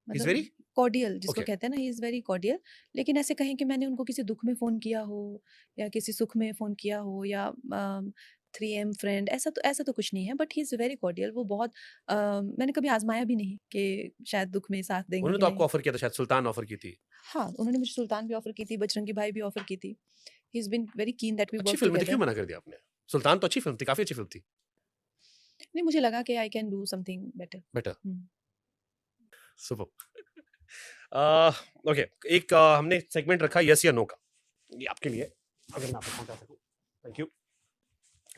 is मतलब वेरी कॉर्डियल जिसको ओके। कहते हैं ना, ही इज़ वेरी कॉर्डियल। लेकिन ऐसे कहें कि मैंने उनको किसी दुःख में फ़ोन किया हो या किसी सुख में फ़ोन किया हो या 3M फ्रेंड, ऐसा तो कुछ नहीं है, but he is very cordial. वो बहुत मैंने कभी आज़माया भी नहीं कि शायद दुःख में साथ देंगे उन्होंने कि तो नहीं। आपको ऑफ़र किया था, शायद सुल्तान ऑफ़र की थी। हाँ, उन्होंने मुझे सुल्तान भी ऑफ़र की थी, बजरंगी भाई भी ऑफ़र की थी। He is been very keen that we अच्छी वर्क फ़िल्म है, तो क्यों टुगेदर। मना कर दिया आपने? सुल्तान तो अच्छी फ़िल्म थी, काफ़ी अच्छी फ़िल्म थी। नहीं, मुझे लगा कि I can do something better. Better, hmm. Superb. Okay, एक हमने सेगमेंट रखा यस या नो का। ये आपके लिए, अगर मैं आपको पहुँचा सकूँ। Thank you.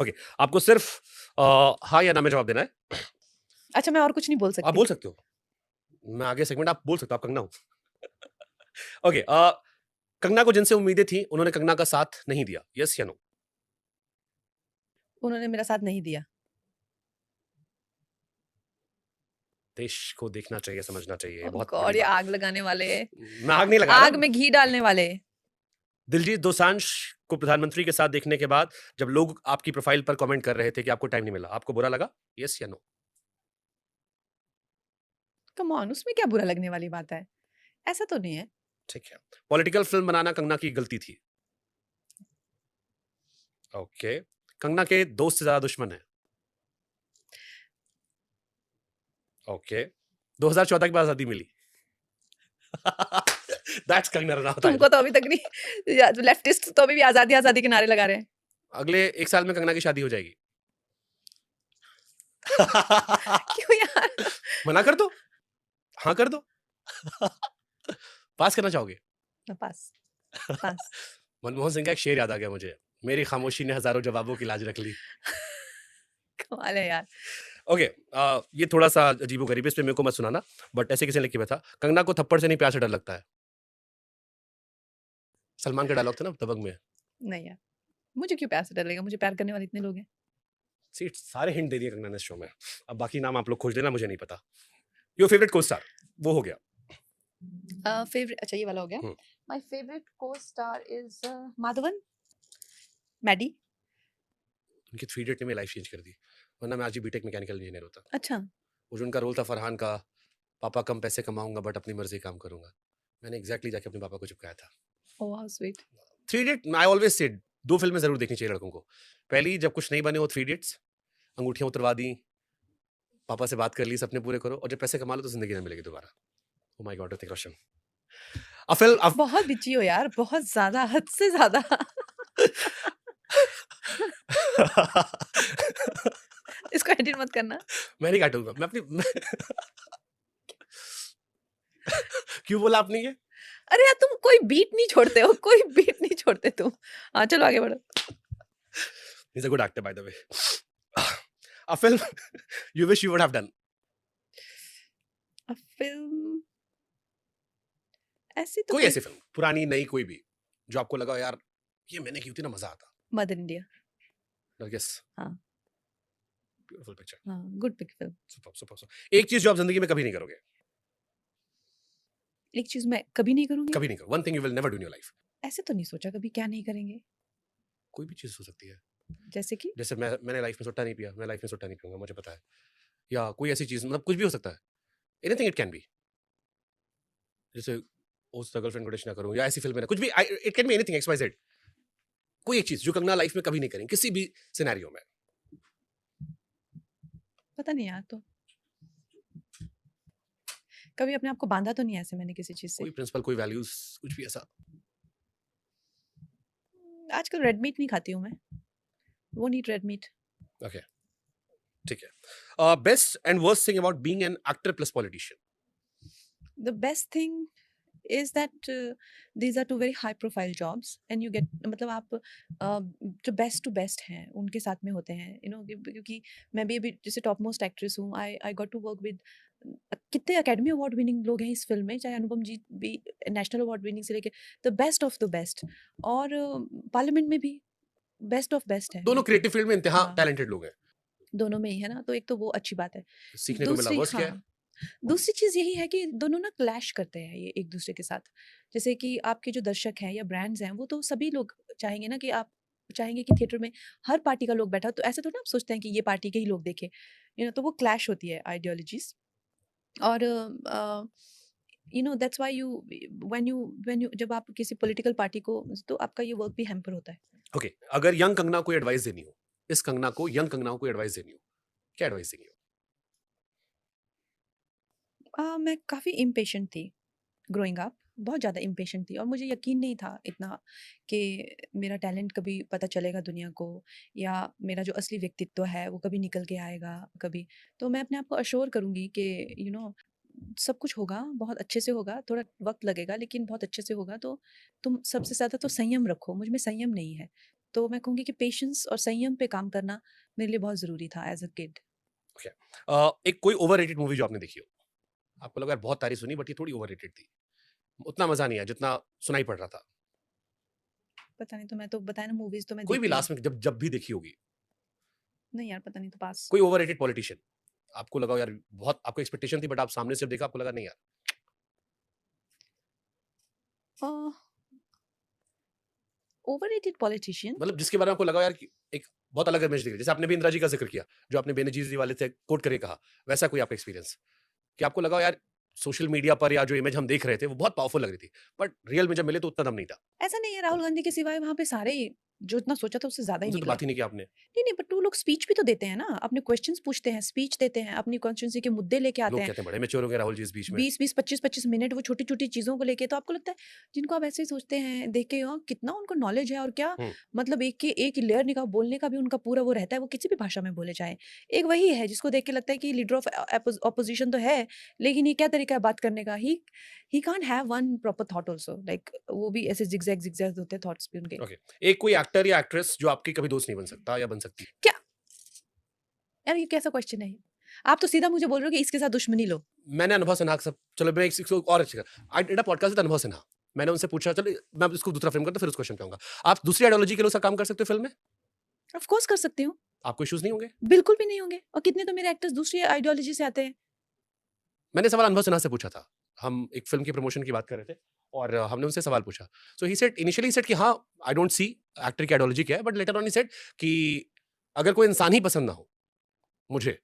ओके, आपको सिर्फ हाँ या ना में जवाब देना है। अच्छा, मैं और कुछ नहीं बोल आप सकती? बोल सकते हो। मैं आगे सेगमेंट आप बोल सकते हो, आप कंगना हो। ओके, कंगना को जिनसे उम्मीदें थी, उन्होंने कंगना का साथ नहीं दिया। यस या नो? उन्होंने मेरा साथ नहीं दिया। देश को देखना चाहिए, समझना चाहिए, ओह बहुत बड़ी गॉड! ये बात आग लगाने वाले। है। मैं आग नहीं लगा आग रहा। में घी डालने वाले। दिलजीत दोसांझ को प्रधानमंत्री के साथ देखने के बाद जब लोग आपकी प्रोफाइल पर कमेंट कर रहे थे कि आपको टाइम नहीं मिला, आपको बुरा लगा? यस या नो? कम ऑन, उसमें क्या बुरा लगने वाली बात है? ऐसा तो नहीं है। ठीक है। पॉलिटिकल फिल्म बनाना कंगना की गलती थी। ओके। कंगना के दोस्त से ज्यादा दुश्मन है। ओके। 2014 के बाद आजादी मिली। दैट्स कंगना रनौत आई तुमको नो। तो अभी तक नहीं, या लेफ्टिस्ट तो अभी भी आज़ादी-आज़ादी के नारे लगा रहे हैं। अगले 1 साल में कंगना की शादी हो जाएगी। क्यों यार? मना कर दो, हाँ कर दो। पास करना चाहोगे? पास, पास। मनमोहन सिंह का एक शेर याद आ गया मुझे। मेरी खामोशी ने हजारों जवाबों की लाज रख ली। कमाल है यार। ओके, ये थोड़ा-सा अजीबो-गरीब है, इस पे मेरे को मत सुनाना, बट ऐसे किसी ने लिख के बताया, कंगना को थप्पड़ से नहीं प्यार से डर लगता है। सलमान का डायलॉग था ना दबंग में। नहीं यार, मुझे क्यों प्यार से डर लगेगा? मुझे प्यार करने वाले इतने लोग हैं। सी सारे हिंट दे दिए कंगना ने इस शो में। अब बाकी नाम आप लोग खोज लेना, मुझे नहीं पता। योर फेवरेट को-स्टार, वो हो गया। फेवरेट, अच्छा ये वाला हो गया। हुँ। My favourite co-star is Madhavan, Maddy. उनकी थ्री इडियट ने मेरी लाइफ चेंज कर दी, वरना मैं आज ही बीटेक मैकेनिकल इंजीनियर होता। अच्छा। वो जो उनका रोल था फरहान का, पापा कम पैसे कमाऊँगा बट अपनी मर्ज़ी काम करूँगा। मैंने एग्ज़ैक्टली जाके अपने पापा को चिपकाया था। Oh how sweet. Three idiot I always said 2 फ़िल्में ज़रूर देखनी चाहिए लड़कों को। पहली, जब कुछ नहीं बने हो, थ्री इडियट्स, अंगूठियाँ उतरवा दी, पापा से बात कर ली, सपने पूरे करो, और जब पैसे कमा लो तो ज़िंदगी Na Milegi Dobara. Oh my God! Hrithik Roshan. अ फ़िल्म अ बहुत बिची हो यार, बहुत ज़्यादा, हद से ज़्यादा। इसको एडिट मत करना। मैं नहीं काटूँगा, मैं अपनी क्यों बोला आपने ये? अरे यार, तुम कोई बीट नहीं छोड़ते हो, कोई बीट नहीं छोड़ते तुम। हाँ, चलो आगे बढ़ो। He is a good actor by the way. A film you wish you would have done. Film ऐसी तो कोई कोई। ऐसी फ़िल्म, पुरानी, नई, कोई भी, जो आपको लगा यार ये मैंने की होती ना मज़ा आता। Mother India. नरगिस, हाँ, ब्यूटीफुल पिक्चर। हाँ, good pic film. Superb, superb, superb. एक चीज़ जो आप ज़िंदगी में कभी नहीं करोगे, एक चीज़ मैं कभी नहीं करूँगी, कभी नहीं करो, one thing you will never do in your life. ऐसे तो नहीं सोचा कभी क्या नहीं करेंगे। कोई भी चीज़ हो सकती है। जैसे कि जैसे मैंने लाइफ में सुट्टा नहीं पिया, मैं लाइफ में सुट्टा नहीं पीऊँगा, मुझे पता है। या कोई ऐसी चीज़, मतलब कुछ भी हो सकता है। Anything it can B. जैसे उससे गर्लफ्रेंड को डिश ना करूँ, या ऐसी फ़िल्म है ना, कुछ भी, it can be anything X Y Z. कोई एक चीज़ जो कंगना लाइफ में कभी नहीं करेंगी, किसी भी सिनेरियो में। पता नहीं यार, तो कभी अपने आप को बाँधा तो नहीं है ऐसे मैंने किसी चीज़ से। कोई प्रिंसिपल, कोई वैल्यूज़, कुछ भी ऐसा। आजकल रेड मीट नहीं खाती हूँ मैं। Won't eat red meat. Okay, ठीक है। Best and worst thing about being an actor plus politician. The best thing is that these are two very high profile jobs and you get, मतलब आप जो best to best हैं उनके साथ में होते हैं, क्योंकि मैं भी अभी जैसे टॉप मोस्ट एक्ट्रेस हूँ। I got to work with कितने अकेडमी अवार्ड विनिंग लोग हैं इस फिल्म में, चाहे अनुपम जी भी नेशनल अवार्ड विनिंग से लेके the best of the best, और पार्लियामेंट में भी बेस्ट ऑफ बेस्ट है। दोनों क्रिएटिव फील्ड में इंतहा हाँ। टैलेंटेड लोग हैं, दोनों में ही है ना, तो एक तो वो अच्छी बात है। सीखने को मिला। वर्ष क्या है? हाँ, दूसरी चीज़ यही है कि दोनों ना क्लैश करते हैं ये एक दूसरे के साथ। जैसे कि आपके जो दर्शक हैं या ब्रांड्स हैं, वो तो सभी लोग चाहेंगे ना कि आप चाहेंगे कि थिएटर में हर पार्टी का लोग बैठा हो, तो ऐसे तो ना आप सोचते हैं कि ये पार्टी के ही लोग देखें, तो वो क्लैश होती है आइडियोलॉजीज। और दैट्स व्हाई व्हेन यू जब आप किसी पॉलिटिकल पार्टी को, तो आपका ये वर्क भी हैम्पर होता है। ओके, अगर यंग कंगना को एडवाइस देनी हो, इस कंगना को, यंग कंगना को एडवाइस देनी हो, क्या एडवाइस देंगे? मैं काफ़ी इम्पेशेंट थी ग्रोइंग अप, बहुत ज़्यादा इम्पेशेंट थी, और मुझे यकीन नहीं था इतना कि मेरा टैलेंट कभी पता चलेगा दुनिया को, या मेरा जो असली व्यक्तित्व है वो कभी निकल के आएगा कभी। तो मैं अपने आप को अश्योर करूँगी कि सब कुछ होगा, बहुत अच्छे से होगा, थोड़ा वक्त लगेगा लेकिन बहुत अच्छे से होगा। तो तुम सबसे ज़्यादा तो संयम रखो, मुझ में संयम नहीं है, तो मैं कहूँगी कि पेशेंस और संयम पे काम करना मेरे लिए बहुत ज़रूरी था एज अ किड। एक कोई ओवररेटेड मूवी जो आपने देखी हो, आपको लगा यार बहुत तारीफ सुनी बट ये थोड़ी ओवररेटेड थी, उतना मजा नहीं आया जितना सुनाई पड़ रहा था? पता नहीं, तो मैं तो बताया ना, मूवीज तो मैं कोई भी देखती हूँ। लास्ट में जब जब भी देखी होगी, नहीं यार, पता नहीं, तो पास। कोई ओवररेटेड पॉलिटिशियन आपको लगा हो यार बहुत, आपको एक्सपेक्टेशन थी बट आप सामने से जब देखा आपको लगा नहीं यार? Overrated politician. मतलब जिसके बारे में आपको लगा हो यार कि एक बहुत अलग इमेज दिख रही है, जैसे आपने भी इंदिरा जी का जिक्र किया, जो आपने बेनजीर वाले से कोट करके कहा, वैसा कोई आपका एक्सपीरियंस कि आपको लगा हो यार सोशल मीडिया पर या जो इमेज हम देख रहे थे वो बहुत पावरफुल लग रही थी, बट रियल में जब मिले तो उतना दम नहीं था? ऐसा नहीं है, राहुल गांधी के सिवाय वहां पे सारे ही जो इतना सोचा था उससे ज्यादा ही उनसे तो निकला। बात ही नहीं किया आपने। नहीं नहीं, बट वो लोग स्पीच भी तो देते हैं ना, अपने क्वेश्चंस पूछते हैं, स्पीच देते हैं, अपनी कॉन्स्टिट्यूंसी के मुद्दे लेके आते लोग हैं। कहते हैं बड़े मेच्योर हो गए राहुल जी इस बीच में। 20-20, 25-25 मिनट वो छोटी छोटी चीजों को लेके, तो आपको लगता है जिनको आप ऐसे ही सोचते हैं देख के, कितना उनको नॉलेज है, और क्या मतलब एक के एक लेयर निकाल, बोलने का भी उनका पूरा वो रहता है, वो किसी भी भाषा में बोले जाए। एक वही है जिसको देख के लगता है कि लीडर ऑफ ऑपोजिशन तो है, लेकिन ये क्या तरीका है बात करने का, he can't have one proper thought also, like वो भी ऐसे जिगजैग होते हैं थॉट्स भी उनके। ओके, एक कोई एक्टर या एक्ट्रेस जो आपकी कभी दोस्त नहीं बन सकता या बन सकती? क्या यार, ये कैसा क्वेश्चन है? आप तो सीधा मुझे बोल रहे हो कि इसके साथ दुश्मनी लो। मैंने अनुभव सिन्हा सब, चलो मैं एक और अच्छी I did a podcast with अनुभव सिन्हा, मैंने उनसे पूछा, चलो मैं इसको दूसरा फ्रेम करता फिर उस क्वेश्चन पे आऊंगा, आप दूसरी आइडियोलॉजी के लोग साथ काम कर सकते हो फिल्म में? ऑफ कोर्स कर सकती हूँ, आपको इश्यूज नहीं होंगे? बिल्कुल भी नहीं होंगे, और कितने तो मेरे एक्टर्स दूसरी आइडियोलॉजी से आते हैं। मैंने सवाल अनुभव सिन्हा से पूछा था, हम एक फिल्म की प्रमोशन की बात कर रहे थे और हमने उनसे सवाल पूछा, सो ही सेड इनिशियली सेड कि हाँ आई डोंट सी एक्टर की आइडियोलॉजी क्या है, but later on he said कि अगर कोई इंसान ही पसंद ना हो मुझे,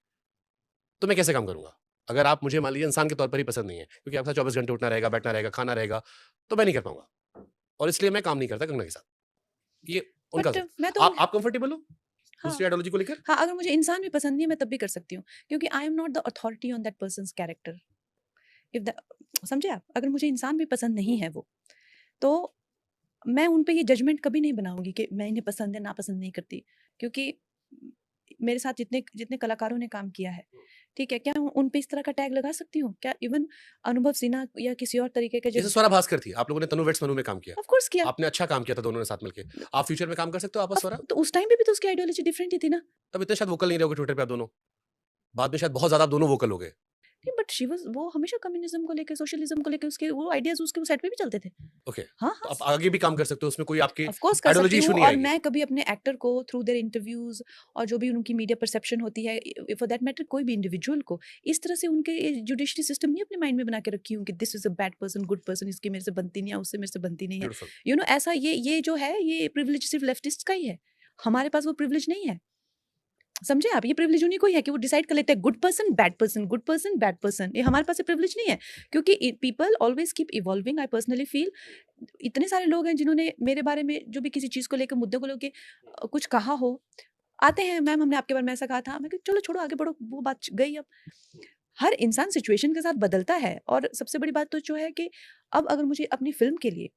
तो मैं कैसे काम करूंगा? अगर आप मुझे मान लीजिए इंसान के तौर पर ही पसंद नहीं है, क्योंकि आपके साथ 24 घंटे उठना रहेगा, बैठना रहेगा, खाना रहेगा, तो मैं नहीं कर पाऊंगा, और इसलिए मैं काम नहीं करता कंगना के साथ। ये उनका बट मैं तो आप कंफर्टेबल हो हाँ दूसरी आइडियोलॉजी को लेकर? हाँ, अगर मुझे इंसान भी पसंद नहीं है मैं तब भी कर सकती हूँ, क्योंकि आई am not the authority on that persons character. If the समझे आप, अगर मुझे इंसान भी पसंद नहीं है वो, तो मैं उन पे ये जजमेंट कभी नहीं बनाऊंगी कि मैं इन्हें पसंद है नापसंद नहीं करती, क्योंकि मेरे साथ जितने जितने कलाकारों ने काम किया है, ठीक है, क्या मैं उन पे इस तरह का टैग लगा सकती हूँ? क्या इवन अनुभव सिन्हा या किसी और तरीके के जैसे स्वरा भास्कर थी, आप लोगों ने तनु वेट्स मनु में काम किया, ऑफ कोर्स किया। आपने अच्छा काम किया था दोनों ने साथ मिलके, आप फ्यूचर में काम कर सकते हो आपस स्वरा? तो उस टाइम पे भी तो उसकी आइडियोलॉजी डिफरेंट ही थी ना। तब इतने शायद वोकल नहीं रहोगे ट्विटर पे आप दोनों, बाद में शायद बहुत ज्यादा आप दोनों वोकल हो गए। नहीं, बट शी वाज, वो हमेशा कम्युनिज्म को लेके, सोशलिज्म को लेके उसके वो आइडियाज उसके वो सेट पे भी चलते थे। ओके, हाँ तो हाँ, आप आगे भी काम कर सकते हो, उसमें कोई आपकी ऑफ कोर्स कर आइडियोलॉजी सकती इशू हूँ, नहीं और आएगी? मैं कभी अपने एक्टर को थ्रू देयर इंटरव्यूज और जो भी उनकी मीडिया परसेप्शन होती है, फॉर दैट मैटर कोई भी इंडिविजुअल को, इस तरह से उनके जुडिशरी सिस्टम नहीं अपने माइंड में बना के रखी हूँ कि this is a bad person, good person, इसकी मेरे से बनती नहीं है, उससे मेरे से बनती नहीं है। ब्यूटीफुल। ऐसा ये जो है, ये प्रिविलेज सिर्फ लेफ्टिस्ट का ही है, हमारे पास वो प्रिविलेज नहीं है। समझे आप, ये प्रिविलेज उन्हीं को ही है कि वो डिसाइड कर लेते हैं good person bad person, good person bad person. ये हमारे पास प्रिविलेज नहीं है, क्योंकि people always keep evolving. I personally feel इतने सारे लोग हैं जिन्होंने मेरे बारे में जो भी किसी चीज़ को लेकर, मुद्दे को लेकर कुछ कहा हो, आते हैं, मैम हमने आपके बारे में ऐसा कहा था, मैं चलो छोड़ो आगे बढ़ो, वो बात गई। अब हर इंसान सिचुएशन के साथ बदलता है, और सबसे बड़ी बात तो जो है कि अब अगर मुझे अपनी फिल्म के लिए,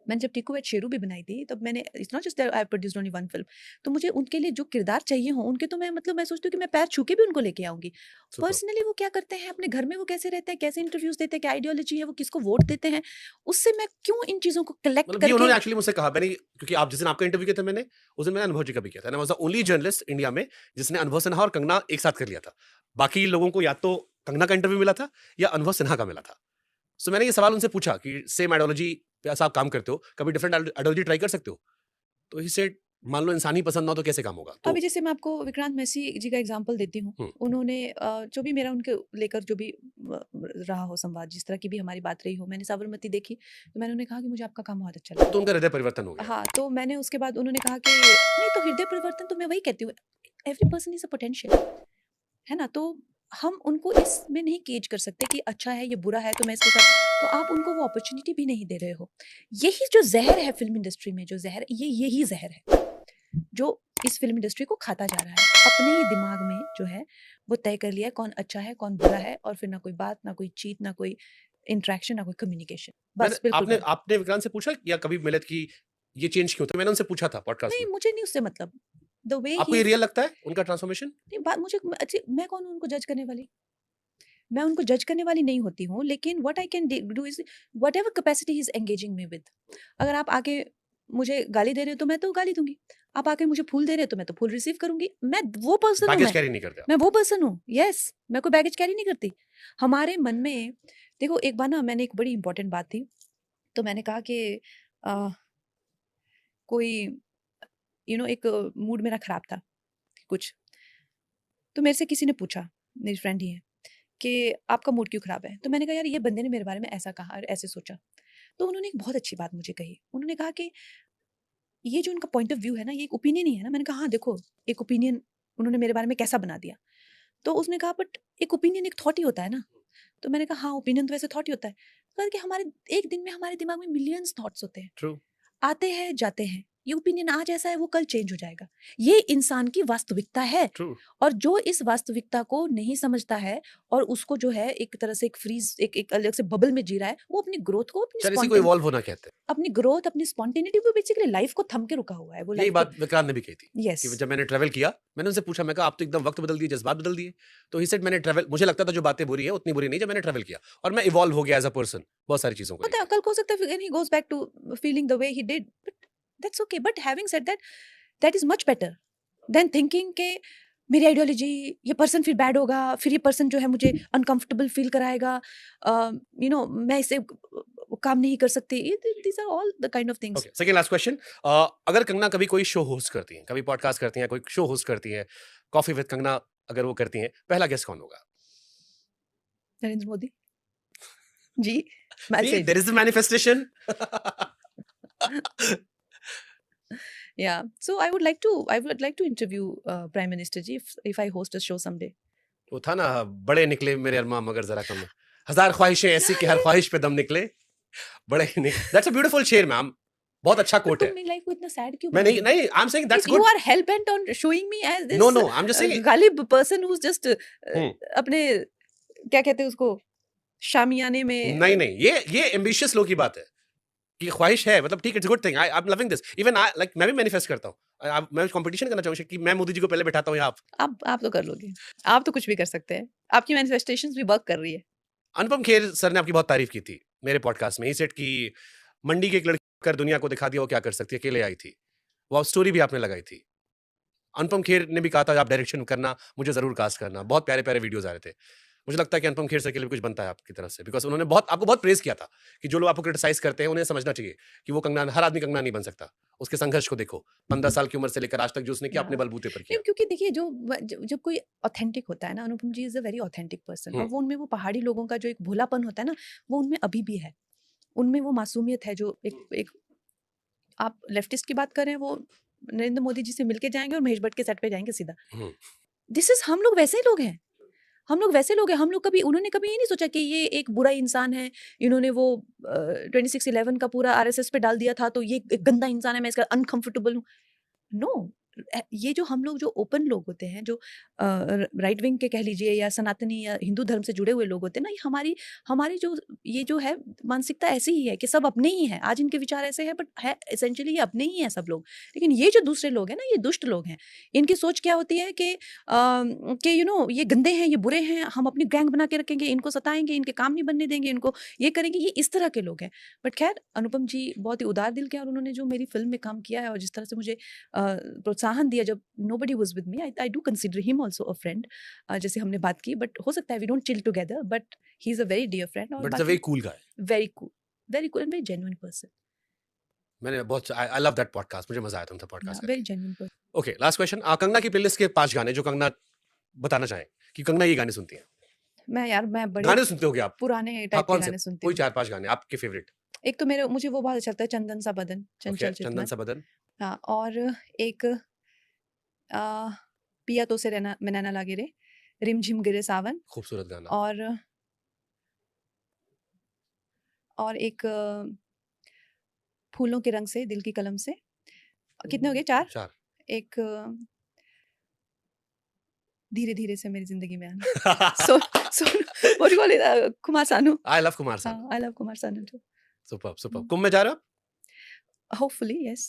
मैंने जब टिकू एट शेरू भी बनाई थी, तब मैंने, it's not just I produced only one film, तो मुझे उनके लिए जो किरदार चाहिए हो उनके, तो मैं मैं सोचती हूँ कि मैं पैर छू के भी उनको लेके आऊंगी। पर्सनली वो क्या करते हैं अपने घर में, वो कैसे रहते हैं, कैसे इंटरव्यूज देते हैं, क्या आइडियोलॉजी है, वो किसको वोट देते हैं, उससे मैं क्यों इन चीजों को कलेक्ट मतलब ये उन्होंने करके। एक्चुअली मुझसे कहा, मैंने, क्योंकि आप जिस दिन आपका इंटरव्यू किया था मैंने, उस दिन मैंने अनुभव जी का भी किया था, I was the only journalist India में जिसने अनुभव सिन्हा और कंगना एक साथ कर लिया था। बाकी लोगों को या तो कंगना का इंटरव्यू मिला था या अनुभव सिन्हा का मिला था? सो मैंने ये सवाल उनसे पूछा कि सेम आइडियोलॉजी पे आप काम करते हो, कभी डिफरेंट आइडियोलॉजी ट्राई कर सकते हो? तो ही सेड मान लो इंसान ही पसंद ना हो तो कैसे काम होगा? तो अभी जैसे मैं आपको विक्रांत मैसी जी का एग्जांपल देती हूँ। उन्होंने जो भी मेरा उनके लेकर जो भी रहा हो संवाद, जिस तरह की भी हमारी बात रही हो, मैंने साबरमती देखी तो मैंने उन्हें कहा कि मुझे आपका काम बहुत अच्छा लगा। तो उनका हृदय परिवर्तन हो गया। हाँ, तो मैंने उसके बाद उन्होंने कहा कि नहीं, तो हृदय परिवर्तन तो मैं वही कहती हूँ, every person is a potential, है ना? तो हम उनको इसमें नहीं केज कर सकते कि अच्छा है, ये बुरा है तो मैं इसके साथ, तो आप उनको वो अपॉर्चुनिटी भी नहीं दे रहे हो। यही जो जहर है फिल्म इंडस्ट्री में, जो जहर, ये यही जहर है जो इस फिल्म इंडस्ट्री को खाता जा रहा है। अपने ही दिमाग में जो है वो तय कर लिया है कौन अच्छा है, कौन बुरा है, और फिर ना कोई बात, ना कोई चीट, ना कोई इंटरेक्शन, ना कोई कम्युनिकेशन। बस बिल्कुल आपने बंद। आपने विक्रांत से पूछा या कभी मिले कि ये चेंज क्यों? तो मैंने उनसे पूछा था पॉडकास्ट नहीं, में। मुझे नहीं उससे मतलब, द वे आपको ये रियल लगता है उनका ट्रांसफॉर्मेशन? नहीं, बात मुझे अच्छी, मैं कौन हूँ उनको जज करने वाली? मैं उनको जज करने वाली नहीं होती हूँ, लेकिन what I can do is what ever capacity he is engaging me with. अगर आप आके मुझे गाली दे रहे हो तो मैं तो गाली दूंगी, आप आके मुझे फूल दे रहे हो तो मैं तो फूल रिसीव करूंगी। मैं वो पर्सन हूँ, बैगेज कैरी नहीं करते आप? मैं वो पर्सन हूँ। यस, मैं कोई बैगेज कैरी नहीं करती। हमारे मन में देखो, एक बार ना मैंने एक बड़ी इंपॉर्टेंट बात थी, तो मैंने कहा कि कोई एक मूड मेरा खराब था कुछ, तो मेरे से किसी ने पूछा, मेरी फ्रेंड ही है, कि आपका मूड क्यों खराब है? तो मैंने कहा यार, ये बंदे ने मेरे बारे में ऐसा कहा और ऐसे सोचा। तो उन्होंने एक बहुत अच्छी बात मुझे कही। उन्होंने कहा कि ये जो उनका पॉइंट ऑफ व्यू है ना, ये एक ओपिनियन ही है ना। मैंने कहा हाँ देखो, एक ओपिनियन उन्होंने मेरे बारे में कैसा बना दिया। तो उसने कहा बट एक ओपिनियन एक थॉट ही होता है ना। तो मैंने कहा हाँ, ओपिनियन तो वैसे थॉट ही होता है, पर कि हमारे एक दिन में हमारे दिमाग में मिलियंस थॉट्स होते हैं, ट्रू। आते हैं जाते हैं। ये ओपिनियन आज ऐसा है, वो कल चेंज हो जाएगा। ये इंसान की वास्तविकता है। ट्रू। और जो इस वास्तविकता को नहीं समझता है और उसको जो है एक तरह से एक फ्रीज, एक अलग से बबल में जी रहा है, वो अपनी ग्रोथ को, सर इसी को इवॉल्व होना कहते हैं। अपनी ग्रोथ, अपनी स्पॉन्टेनिटी को, बेसिकली लाइफ को थम के रुका हुआ है वो। यही बात विक्रांत ने भी कही थी यस, कि जब मैंने ट्रैवल किया, मैंने उनसे पूछा, मैं कहा आप तो एकदम वक्त बदल दिए, जज्बात बदल दिए। तो ही सेड मैंने ट्रैवल, मुझे लगता था जो बातें बुरी है उतनी बुरी नहीं, जब मैंने ट्रैवल किया और मैं इवॉल्व हो गया एज अ पर्सन बहुत सारी चीजों को पता है लेकर। कल हो सकता है he goes back to feeling the way he did, but that's okay. But having said that, that is much better than thinking के मेरी आइडियोलॉजी, ये पर्सन फिर बैड होगा, फिर ये पर्सन जो है मुझे अनकंफर्टेबल फील कराएगा, मैं इसे काम नहीं कर सकती। These are all the kind of things. Okay, second last question. अगर कंगना कभी कोई शो होस्ट करती हैं, कभी पॉडकास्ट करती हैं, कोई शो होस्ट करती हैं, कॉफी विद कंगना अगर वो करती हैं, पहला गेस्ट कौन होगा? Narendra Modi ji. I'll say there is a manifestation. yeah, so I would like to interview Prime Minister ji if I host a show someday. वो था ना, बड़े निकले मेरे अरमान मगर जरा कम, हजार ख्वाहिशें ऐसी कि हर ख्वाहिश पे दम निकले, बड़े निकले। दैट्स अ ब्यूटीफुल शेर मैम, बहुत अच्छा कोट है। तुम मेरी लाइफ को इतना सैड क्यों मैं बना नहीं रही हो? नहीं, आई am saying that's You good. are hell bent on showing me as this No, I'm just saying. gullible person who's just हम्म। अपने क्या कहते हैं उसको, शामियाने में नहीं, ये एम्बिशियस लोग की बात है कि ख्वाहिश है, मतलब ठीक है, it's good thing, I am loving this. Even I like, मैं भी मैनिफेस्ट करता हूँ, मैं कंपटीशन करना चाहूंगा कि मैं मोदी जी को पहले बैठाता हूँ यहाँ। आप तो कर लोगे, आप तो कुछ भी कर सकते हैं, आपकी मैनिफेस्टेशंस भी वर्क कर रही है। अनुपम खेर सर ने आपकी बहुत तारीफ की थी मेरे पॉडकास्ट में। ही सेट की मंडी की एक लड़की कर दुनिया को दिखा दिया वो क्या कर सकती है, अकेले आई थी, वो स्टोरी भी आपने लगाई थी। अनुपम खेर ने भी कहा था आप डायरेक्शन करना, मुझे जरूर कास्ट करना। बहुत प्यारे प्यारे वीडियोस आ रहे थे। मुझे लगता है कि अनुपम खेर सर के लिए कुछ बनता है आपकी तरफ से, बिकॉज उन्होंने आपको बहुत प्रेज किया था कि जो लोग आपको क्रिटिसाइज करते हैं उन्हें समझना चाहिए कि वो कंगना, हर आदमी कंगना नहीं बन सकता। उसके संघर्ष को देखो, 15 साल की उम्र से लेकर आज तक जो उसने किया अपने बलबूते पर किया। क्योंकि देखिए, जब कोई ऑथेंटिक होता है ना, Anupam ji is a very authentic person, और वो उनमें वो पहाड़ी लोगों का जो एक भोलापन होता है ना, वो उनमें अभी भी है। उनमें वो मासूमियत है जो एक आप लेफ्टिस्ट की बात कर रहे हैं, वो नरेंद्र मोदी जी से मिलके जाएंगे और महेश भट्ट के सेट पे जाएंगे सीधा। दिस इज, हम लोग वैसे ही लोग हैं, हम लोग वैसे लोग हैं। हम लोग कभी, उन्होंने कभी ये नहीं सोचा कि ये एक बुरा इंसान है, इन्होंने वो 2611 का पूरा आरएसएस पे डाल दिया था तो ये एक गंदा इंसान है, मैं इसका अनकंफर्टेबल हूँ। नो, ये जो हम लोग जो ओपन लोग होते हैं, जो राइट विंग के कह लीजिए या सनातनी या हिंदू धर्म से जुड़े हुए लोग होते हैं ना, ये हमारी जो ये जो है मानसिकता ऐसी ही है कि सब अपने ही हैं। आज इनके विचार ऐसे हैं, बट है एसेंशियली ये अपने ही हैं सब लोग। लेकिन ये जो दूसरे लोग हैं ना, ये दुष्ट लोग हैं। इनकी सोच क्या होती है कि ये गंदे हैं, ये बुरे हैं, हम अपनी गैंग बना के रखेंगे, इनको सताएंगे, इनके काम नहीं बनने देंगे, इनको ये करेंगे। ये इस तरह के लोग हैं। बट खैर, अनुपम जी बहुत ही उदार दिल के, और उन्होंने जो मेरी फिल्म में काम किया है और जिस तरह से मुझे प्रोत्साहन प्रोत्साहन दिया जब nobody was with me. I do consider him also a friend. जैसे हमने बात की, but हो सकता है we don't chill together, but he's a very dear friend. और बट इट्स अ बाकी very cool guy. very cool and very genuine person. मैंने बहुत आई लव दैट पॉडकास्ट. मुझे मजा आया था उनका Yeah, podcast very genuine person. करके. Okay, last question. कंगना की प्लेलिस्ट के 5 गाने जो कंगना बताना चाहें कि कंगना ये गाने सुनती है. मैं बड़े गाने सुनते हो क्या आप? पुराने हाँ, टाइप के कौन से? गाने सुनती कोई हूँ. 4-5 गाने आपके फेवरेट. एक तो मुझे वो बहुत अच्छा लगता है, चंदन सा बदन, ओके, चंचल चंदन चितमन. सा बदन. हाँ, और एक पिया तो से रहना मैं नैना लागे रे, रिमझिम गिरे सावन, खूबसूरत गाना. और एक फूलों के रंग से, दिल की कलम से. कितने हो गए? 4. 4. एक धीरे धीरे से मेरी जिंदगी में आना. so what do you call it? Kumar Sanu. I love Kumar Sanu. हाँ, I love Kumar Sanu too. Super. कुंभ में जा रहे हो आप? Hopefully, yes.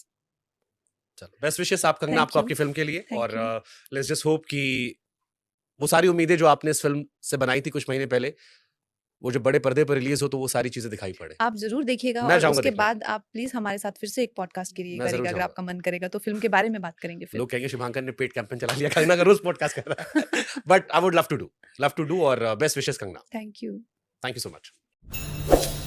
चलो, बेस्ट विशेस आप कंगना, Thank आपको you. आपकी फिल्म के लिए. Thank और you. लेट्स जस्ट होप कि वो सारी उम्मीदें जो आपने इस फिल्म से बनाई थी कुछ महीने पहले, वो जो बड़े पर्दे पर रिलीज हो तो वो सारी चीजें दिखाई पड़े. आप जरूर देखिएगा, मैं और जाऊंगा उसके देखने. बाद आप प्लीज हमारे साथ फिर से एक पॉडकास्ट मैं करिएगा, जरूर अगर जाऊंगा. आपका मन करेगा तो फिल्म के बारे में बात करेंगे फिर. लोग कहेंगे शुभांकर ने पेड कैंपेन चला लिया, कंगना का रोज पॉडकास्ट कर रहा है. But I would love to do और best wishes Kangana. Thank you. Thank you so much.